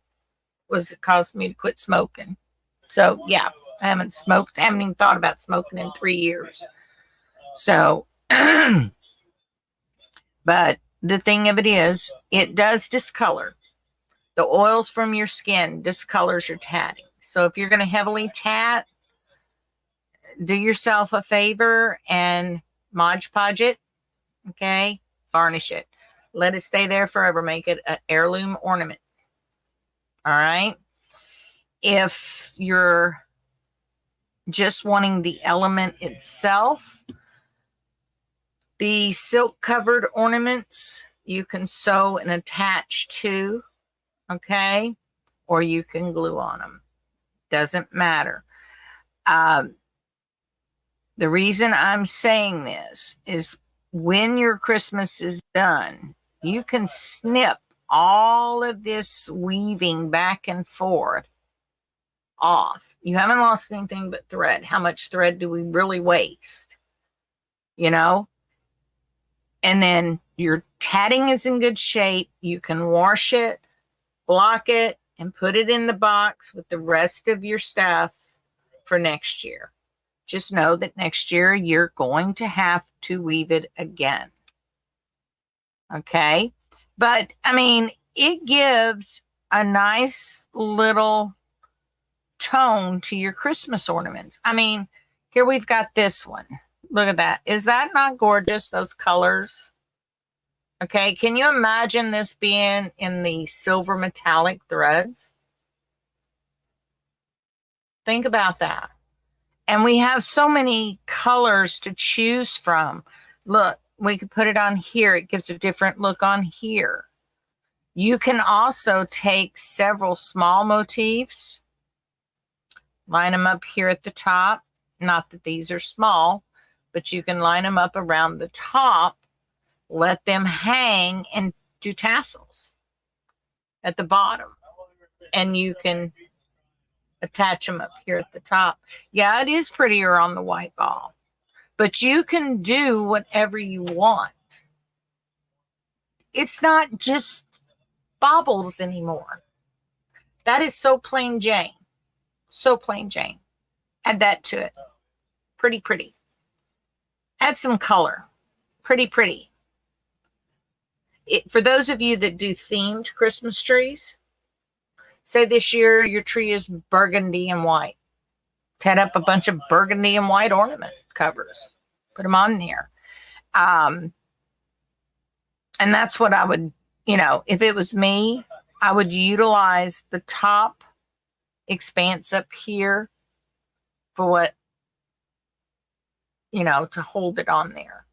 was it caused me to quit smoking. So yeah, I haven't smoked. I haven't even thought about smoking in 3 years. So, but the thing of it is, it does discolor. The oils from your skin discolors your tatting. So if you're going to heavily tat, do yourself a favor and Mod Podge it, okay? Varnish it. Let it stay there forever. Make it an heirloom ornament. All right? If you're just wanting the element itself, the silk covered ornaments you can sew and attach to, okay? Or you can glue on them. Doesn't matter. The reason I'm saying this is when your Christmas is done, you can snip all of this weaving back and forth off. You haven't lost anything but thread. How much thread do we really waste? You know? And then your tatting is in good shape. You can wash it, block it, and put it in the box with the rest of your stuff for next year. Just know that next year you're going to have to weave it again. Okay? But, I mean, it gives a nice little tone to your Christmas ornaments. I mean, here we've got this one. Look at that. Is that not gorgeous, those colors? Okay, can you imagine this being in the silver metallic threads? Think about that. And we have so many colors to choose from. Look, we could put it on here. It gives a different look on here. You can also take several small motifs, line them up here at the top. Not that these are small, but you can line them up around the top, let them hang, and do tassels at the bottom. And you can attach them up here at the top. Yeah, it is prettier on the white ball, but you can do whatever you want. It's not just baubles anymore. That is so plain Jane. So plain Jane. Add that to it. Pretty, pretty. Add some color. Pretty, pretty. For those of you that do themed Christmas trees, say this year your tree is burgundy and white. Tat up a bunch of burgundy and white ornament covers. Put them on there. And that's what I would, you know, if it was me, I would utilize the top expanse up here for what, you know, to hold it on there.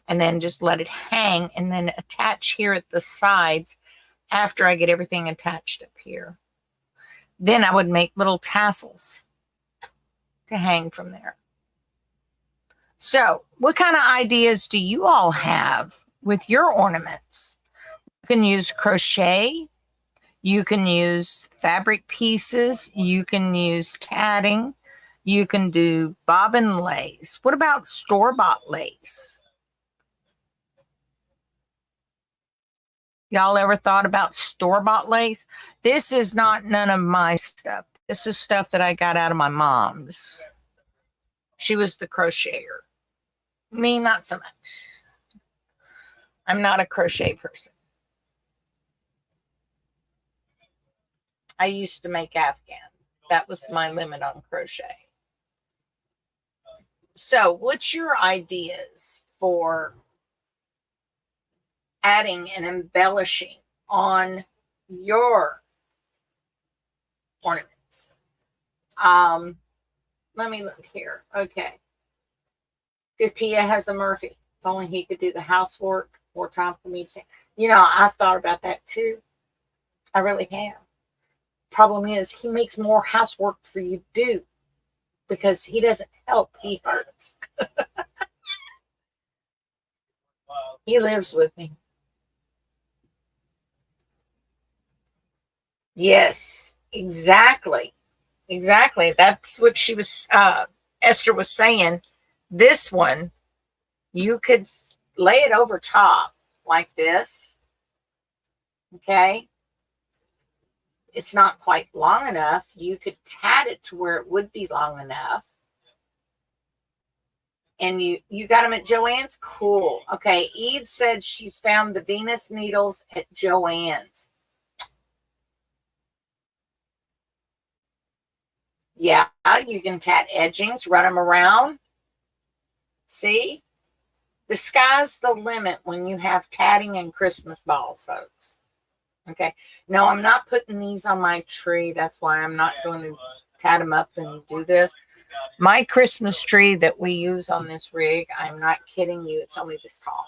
And then just let it hang and then attach here at the sides after I get everything attached up here. Then I would make little tassels to hang from there. So what kind of ideas do you all have with your ornaments? You can use crochet. You can use fabric pieces. You can use tatting. You can do bobbin lace. What about store-bought lace? Y'all ever thought about store-bought lace? This is not none of my stuff. This is stuff that I got out of my mom's. She was the crocheter. Me, not so much. I'm not a crochet person. I used to make Afghan. That was my limit on crochet. So, what's your ideas for adding and embellishing on your ornaments? Let me look here. Okay. Tia has a Murphy. If only he could do the housework, more time for me to. You know, I've thought about that too. I really have. Problem is, he makes more housework for you to do because he doesn't help. He hurts. He lives with me. Yes, exactly. Exactly. That's what she was, Esther was saying. This one, you could lay it over top like this. Okay. It's not quite long enough. You could tat it to where it would be long enough. And you got them at Joann's? Cool. Okay. Eve said she's found the Venus needles at Joann's. Yeah, you can tat edgings, run them around. See? The sky's the limit when you have tatting and Christmas balls, folks. Okay. No, I'm not putting these on my tree. That's why I'm not going to tat them up and do this. My Christmas tree that we use on this rig, I'm not kidding you, it's only this tall.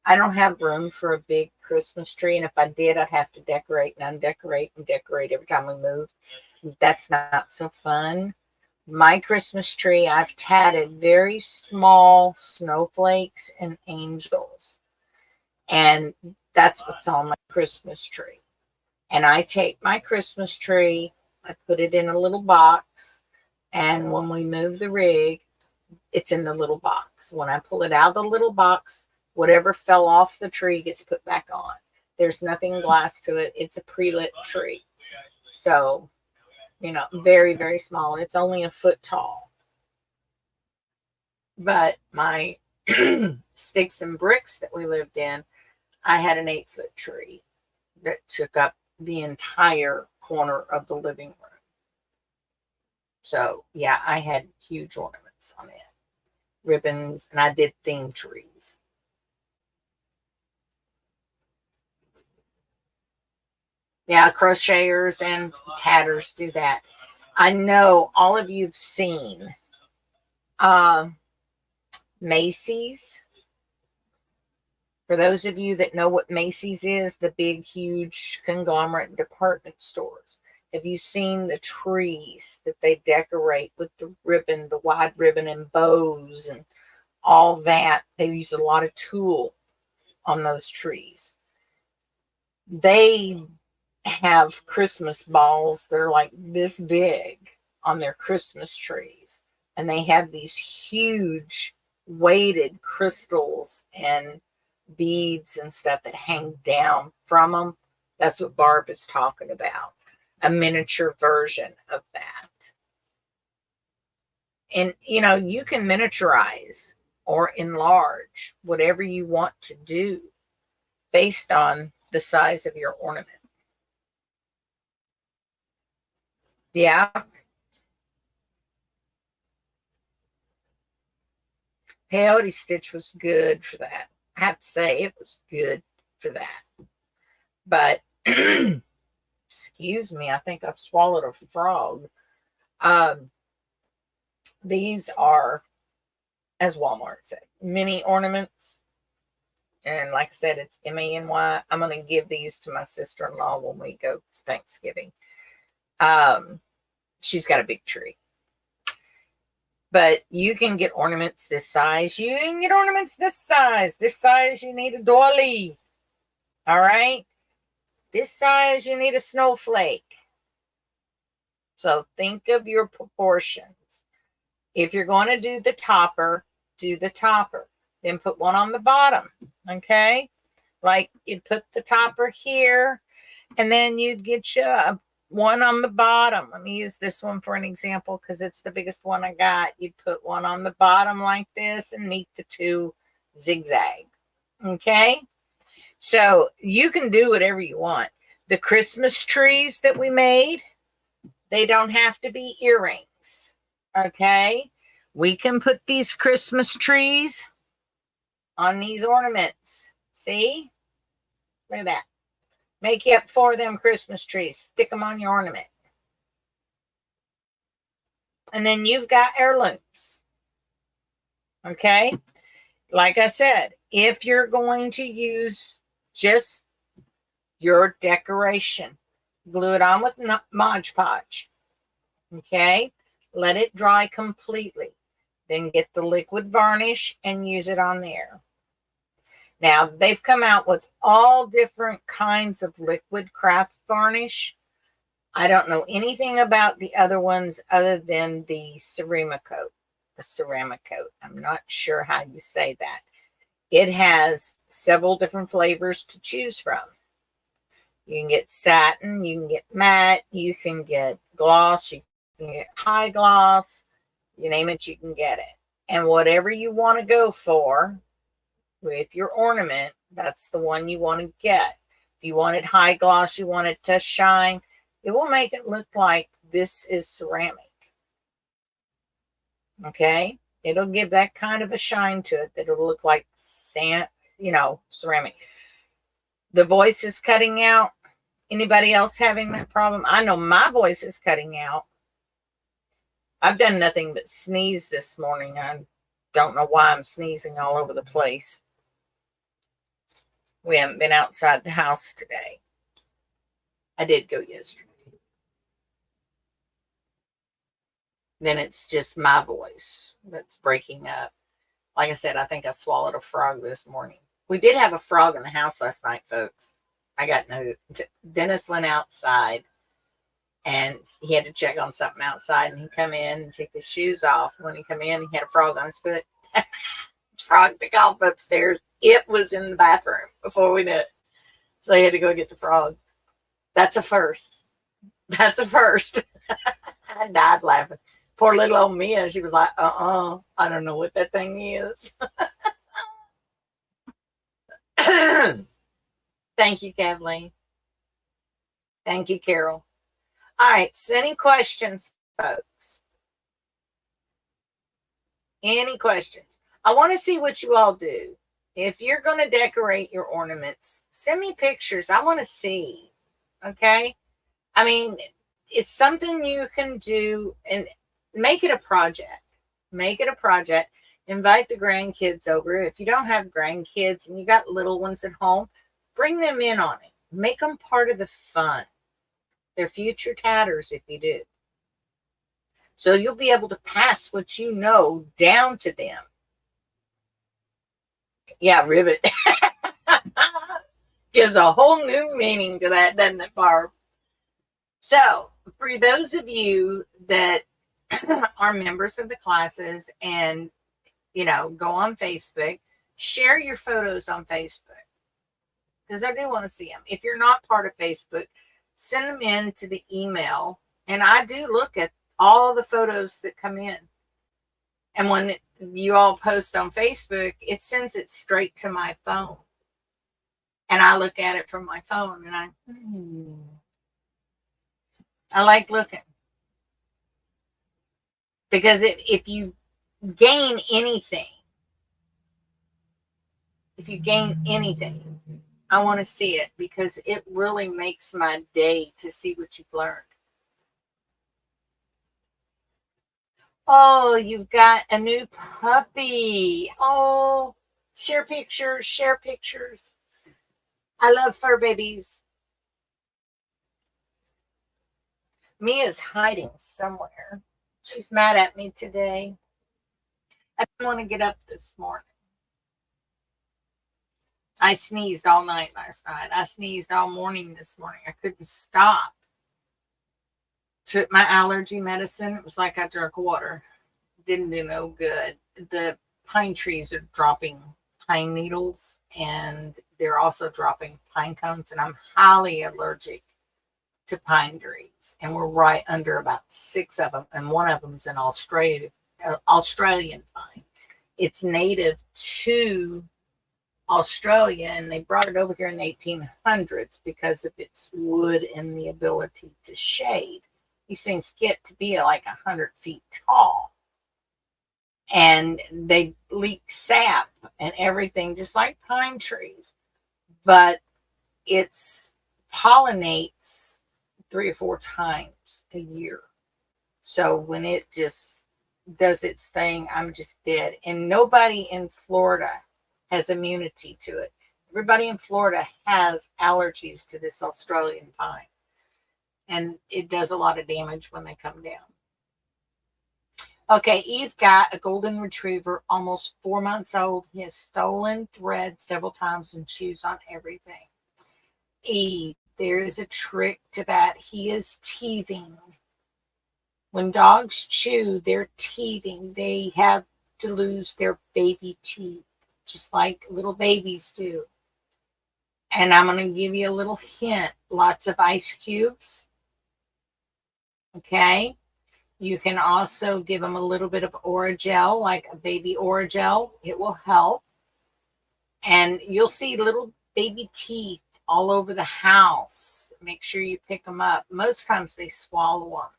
I don't have room for a big Christmas tree, and if I did, I'd have to decorate and undecorate and decorate every time we move. That's not so fun. My Christmas tree, I've tatted very small snowflakes and angels, and that's what's on my Christmas tree. And I take my Christmas tree, I put it in a little box, and when we move the rig, it's in the little box. When I pull it out of the little box, whatever fell off the tree gets put back on. There's nothing glass to it. It's a pre-lit tree. So, you know, very, very small. It's only a foot tall. But my sticks and bricks that we lived in, I had an 8-foot tree that took up the entire corner of the living room. So, yeah, I had huge ornaments on it. Ribbons, and I did theme trees. Yeah, crocheters and tatters do that. I know all of you've seen Macy's. For those of you that know what Macy's is, the big, huge conglomerate department stores. Have you seen the trees that they decorate with the ribbon, the wide ribbon and bows and all that? They use a lot of tulle on those trees. They have Christmas balls that are like this big on their Christmas trees. And they have these huge weighted crystals and beads and stuff that hang down from them. That's what Barb is talking about. A miniature version of that. And, you know, you can miniaturize or enlarge whatever you want to do based on the size of your ornament. Yeah. Peyote stitch was good for that. I have to say it was good for that. But excuse me, I think I've swallowed a frog. These are, as Walmart said, mini ornaments. And like I said, it's MANY. I'm going to give these to my sister-in-law when we go for Thanksgiving. She's got a big tree. But you can get ornaments this size. You can get ornaments this size. This size, you need a doily. All right? This size, you need a snowflake. So think of your proportions. If you're going to do the topper, do the topper. Then put one on the bottom. Okay? Like you'd put the topper here, and then you'd get you one on the bottom. Let me use this one for an example because it's the biggest one I got. You'd put one on the bottom like this and meet the two zigzag. Okay, so you can do whatever you want. The Christmas trees that we made, they don't have to be earrings. Okay, we can put these Christmas trees on these ornaments. See? Look at that. Make you up 4 of them Christmas trees. Stick them on your ornament. And then you've got heirlooms. Okay? Like I said, if you're going to use just your decoration, glue it on with Mod Podge. Okay? Let it dry completely. Then get the liquid varnish and use it on there. Now, they've come out with all different kinds of liquid craft varnish. I don't know anything about the other ones other than the ceramic coat. The ceramic coat. I'm not sure how you say that. It has several different flavors to choose from. You can get satin, you can get matte, you can get gloss, you can get high gloss. You name it, you can get it. And whatever you want to go for with your ornament, that's the one you want to get. If you want it high gloss, you want it to shine, it will make it look like this is ceramic. Okay? It'll give that kind of a shine to it that it'll look like sand, ceramic. The voice is cutting out. Anybody else having that problem? I know my voice is cutting out. I've done nothing but sneeze this morning. I don't know why I'm sneezing all over the place. We haven't been outside the house today. I did go yesterday. Then it's just my voice that's breaking up. Like I said, I think I swallowed a frog this morning. We did have a frog in the house last night, folks. I got no. Dennis went outside and he had to check on something outside, and he come in and took his shoes off. When he come in, he had a frog on his foot. Frog took off upstairs. It was in the bathroom before we knew it. So he had to go get the frog. That's a first. That's a first. I died laughing. Poor little old Mia, she was like, I don't know what that thing is. Thank you, Kathleen. Thank you, Carol. All right, so any questions, folks? Any questions? I want to see what you all do. If you're going to decorate your ornaments, send me pictures. I want to see. Okay? I mean, it's something you can do and make it a project. Make it a project. Invite the grandkids over. If you don't have grandkids and you got little ones at home, bring them in on it. Make them part of the fun. They're future tatters if you do. So you'll be able to pass what you know down to them. Yeah, ribbit. Gives a whole new meaning to that, doesn't it, Barb? So, for those of you that are members of the classes and, go on Facebook, share your photos on Facebook. Because I do want to see them. If you're not part of Facebook, send them in to the email. And I do look at all the photos that come in. And when you all post on Facebook, it sends it straight to my phone. And I look at it from my phone and I like looking. Because if you gain anything, I want to see it because it really makes my day to see what you've learned. Oh, you've got a new puppy. Oh, share pictures. I love fur babies. Mia's hiding somewhere. She's mad at me today. I didn't want to get up this morning. I sneezed all night last night. I sneezed all morning this morning. I couldn't stop. Took my allergy medicine. It was like I drank water. Didn't do no good. The pine trees are dropping pine needles, and they're also dropping pine cones, and I'm highly allergic to pine trees. And we're right under about 6 of them, and one of them is an Australian pine. It's native to Australia, and they brought it over here in the 1800s because of its wood and the ability to shade. These things get to be like 100 feet tall, and they leak sap and everything, just like pine trees. But it's pollinates 3 or 4 times a year. So when it just does its thing, I'm just dead. And nobody in Florida has immunity to it. Everybody in Florida has allergies to this Australian pine. And it does a lot of damage when they come down. Okay, Eve got a golden retriever, almost 4 months old. He has stolen thread several times and chews on everything. Eve, there is a trick to that. He is teething. When dogs chew, they're teething. They have to lose their baby teeth, just like little babies do. And I'm going to give you a little hint. Lots of ice cubes. Okay. You can also give them a little bit of Oragel, like a baby Oragel. It will help. And you'll see little baby teeth all over the house. Make sure you pick them up. Most times they swallow them.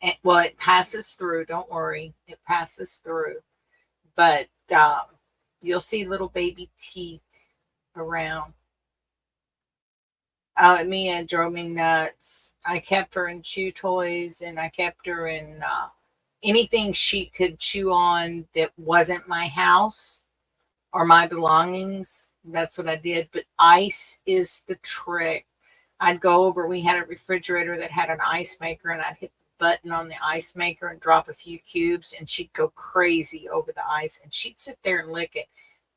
And, well, it passes through. Don't worry. It passes through. But you'll see little baby teeth around. Mia drove me nuts. I kept her in chew toys, and I kept her in anything she could chew on that wasn't my house or my belongings. That's what I did. But ice is the trick. I'd go over. We had a refrigerator that had an ice maker, and I'd hit the button on the ice maker and drop a few cubes, and she'd go crazy over the ice, and she'd sit there and lick it.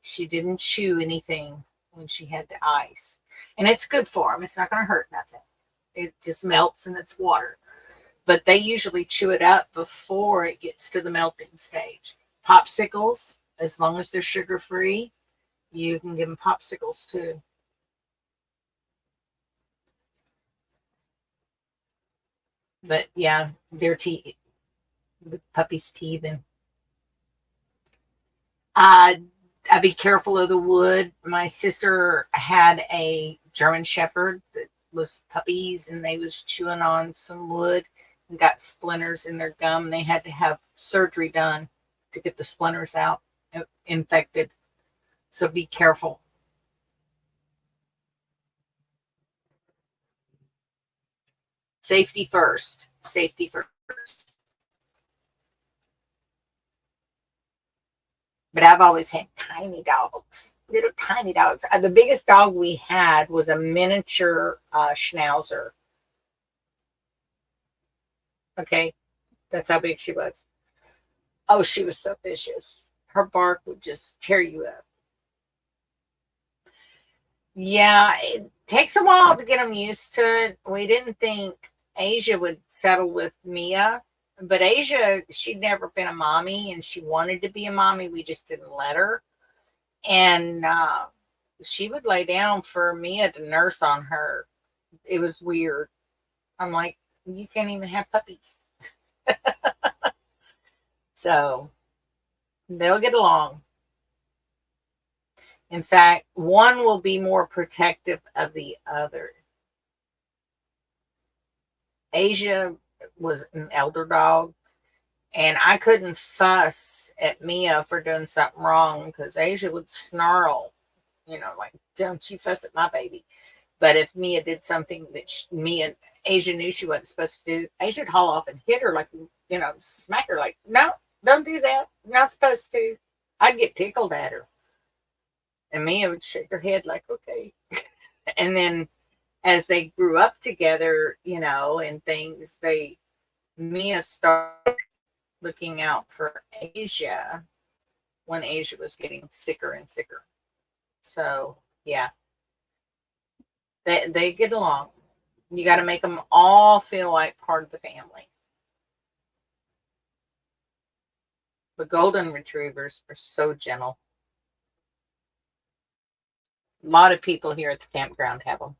She didn't chew anything when she had the ice. And it's good for them. It's not going to hurt nothing. It just melts and it's water. But they usually chew it up before it gets to the melting stage. Popsicles, as long as they're sugar-free, you can give them popsicles too. But yeah, their teeth, the puppy's teething. I'd be careful of the wood. My sister had a German Shepherd that was puppies, and they was chewing on some wood and got splinters in their gum. They had to have surgery done to get the splinters out, infected. So be careful. Safety first. Safety first. But I've always had tiny dogs, little tiny dogs. The biggest dog we had was a miniature schnauzer. Okay, that's how big she was. Oh, she was so vicious. Her bark would just tear you up. Yeah, it takes a while to get them used to it. We didn't think Asia would settle with Mia. But Asia, she'd never been a mommy, and she wanted to be a mommy. We just didn't let her. And she would lay down for Mia to nurse on her. It was weird. I'm like, you can't even have puppies. So they'll get along. In fact, one will be more protective of the other. Asia was an elder dog, and I couldn't fuss at Mia for doing something wrong because Asia would snarl, like, don't you fuss at my baby. But if Mia did something that Asia knew she wasn't supposed to do, Asia would haul off and hit her, like, smack her, like, no, don't do that. You're not supposed to. I'd get tickled at her. And Mia would shake her head like, okay. And then as they grew up together, and things, Mia started looking out for Asia when Asia was getting sicker and sicker. So, yeah, they get along. You got to make them all feel like part of the family. The golden retrievers are so gentle. lot of people here at the campground have them.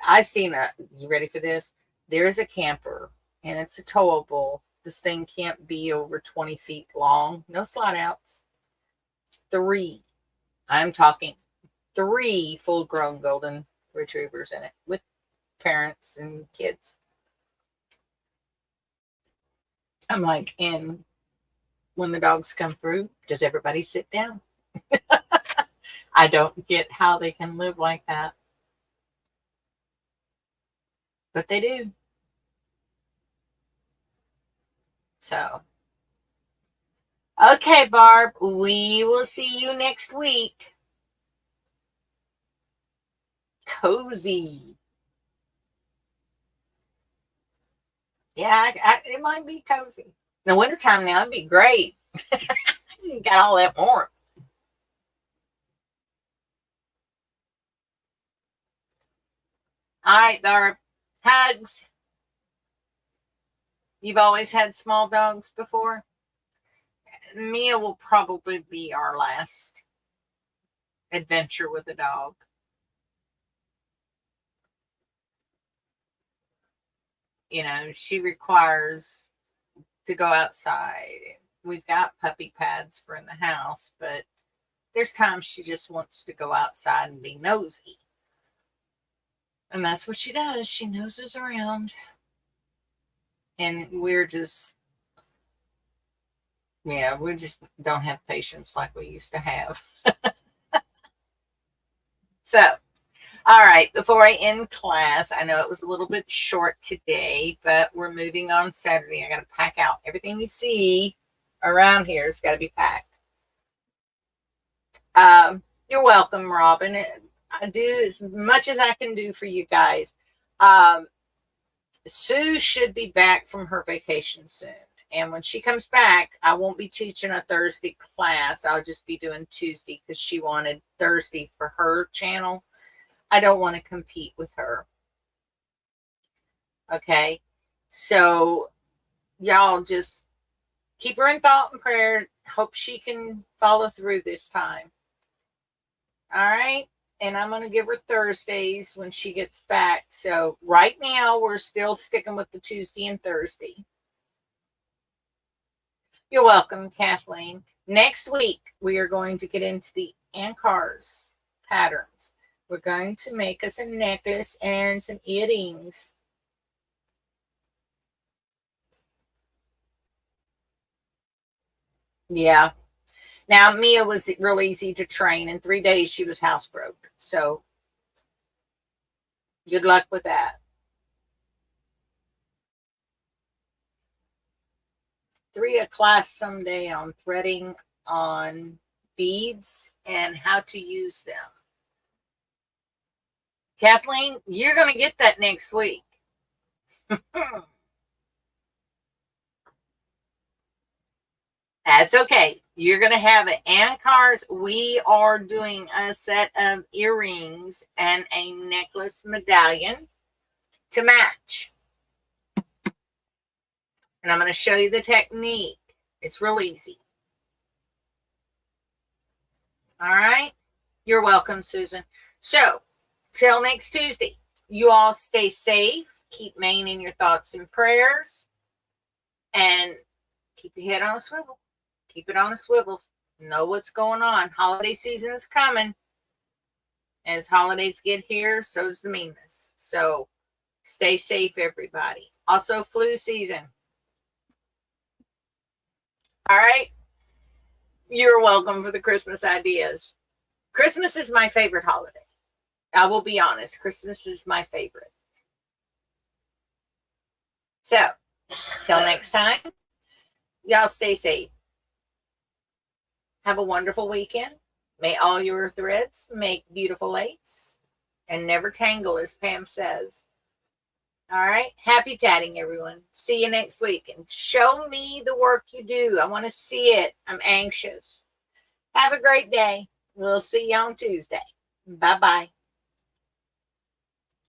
I seen you ready for this? There's a camper and it's a towable. This thing can't be over 20 feet long. No slide outs. 3. I'm talking 3 full grown golden retrievers in it with parents and kids. I'm like, and when the dogs come through, does everybody sit down? I don't get how they can live like that. But they do. So, okay, Barb, we will see you next week. Cozy. Yeah, it might be cozy. In the wintertime now, it'd be great. You got all that warmth. All right, Barb. Hugs. You've always had small dogs before? Mia will probably be our last adventure with a dog. You know, she requires to go outside. We've got puppy pads for in the house, but there's times she just wants to go outside and be nosy. And that's what she does. She noses around. And we're just, yeah, we just don't have patience like we used to have. So, all right, before I end class, I know it was a little bit short today, but we're moving on Saturday. I got to pack out. Everything you see around here has got to be packed. You're welcome, Robin. I do as much as I can do for you guys. Sue should be back from her vacation soon. And when she comes back, I won't be teaching a Thursday class. I'll just be doing Tuesday because she wanted Thursday for her channel. I don't want to compete with her. Okay. So y'all just keep her in thought and prayer. Hope she can follow through this time. All right. And I'm going to give her Thursdays when she gets back. So right now we're still sticking with the Tuesday and Thursday. You're welcome, Kathleen. Next week, we are going to get into the Ankars patterns. We're going to make us a necklace and some earrings. Yeah. Now, Mia was real easy to train. In 3 days, she was housebroke. So, good luck with that. 3 a class someday on threading on beads and how to use them. Kathleen, you're going to get that next week. That's okay. You're going to have it. Ankars, we are doing a set of earrings and a necklace medallion to match. And I'm going to show you the technique. It's real easy. All right. You're welcome, Susan. So, till next Tuesday, you all stay safe. Keep Maine in your thoughts and prayers. And keep your head on a swivel. Keep it on a swivel. Know what's going on. Holiday season is coming. As holidays get here, so is the meanness. So, stay safe, everybody. Also, flu season. All right. You're welcome for the Christmas ideas. Christmas is my favorite holiday. I will be honest. Christmas is my favorite. So, till next time, y'all stay safe. Have a wonderful weekend. May all your threads make beautiful lace and never tangle, as Pam says. All right. Happy tatting, everyone. See you next week. And show me the work you do. I want to see it. I'm anxious. Have a great day. We'll see you on Tuesday. Bye-bye.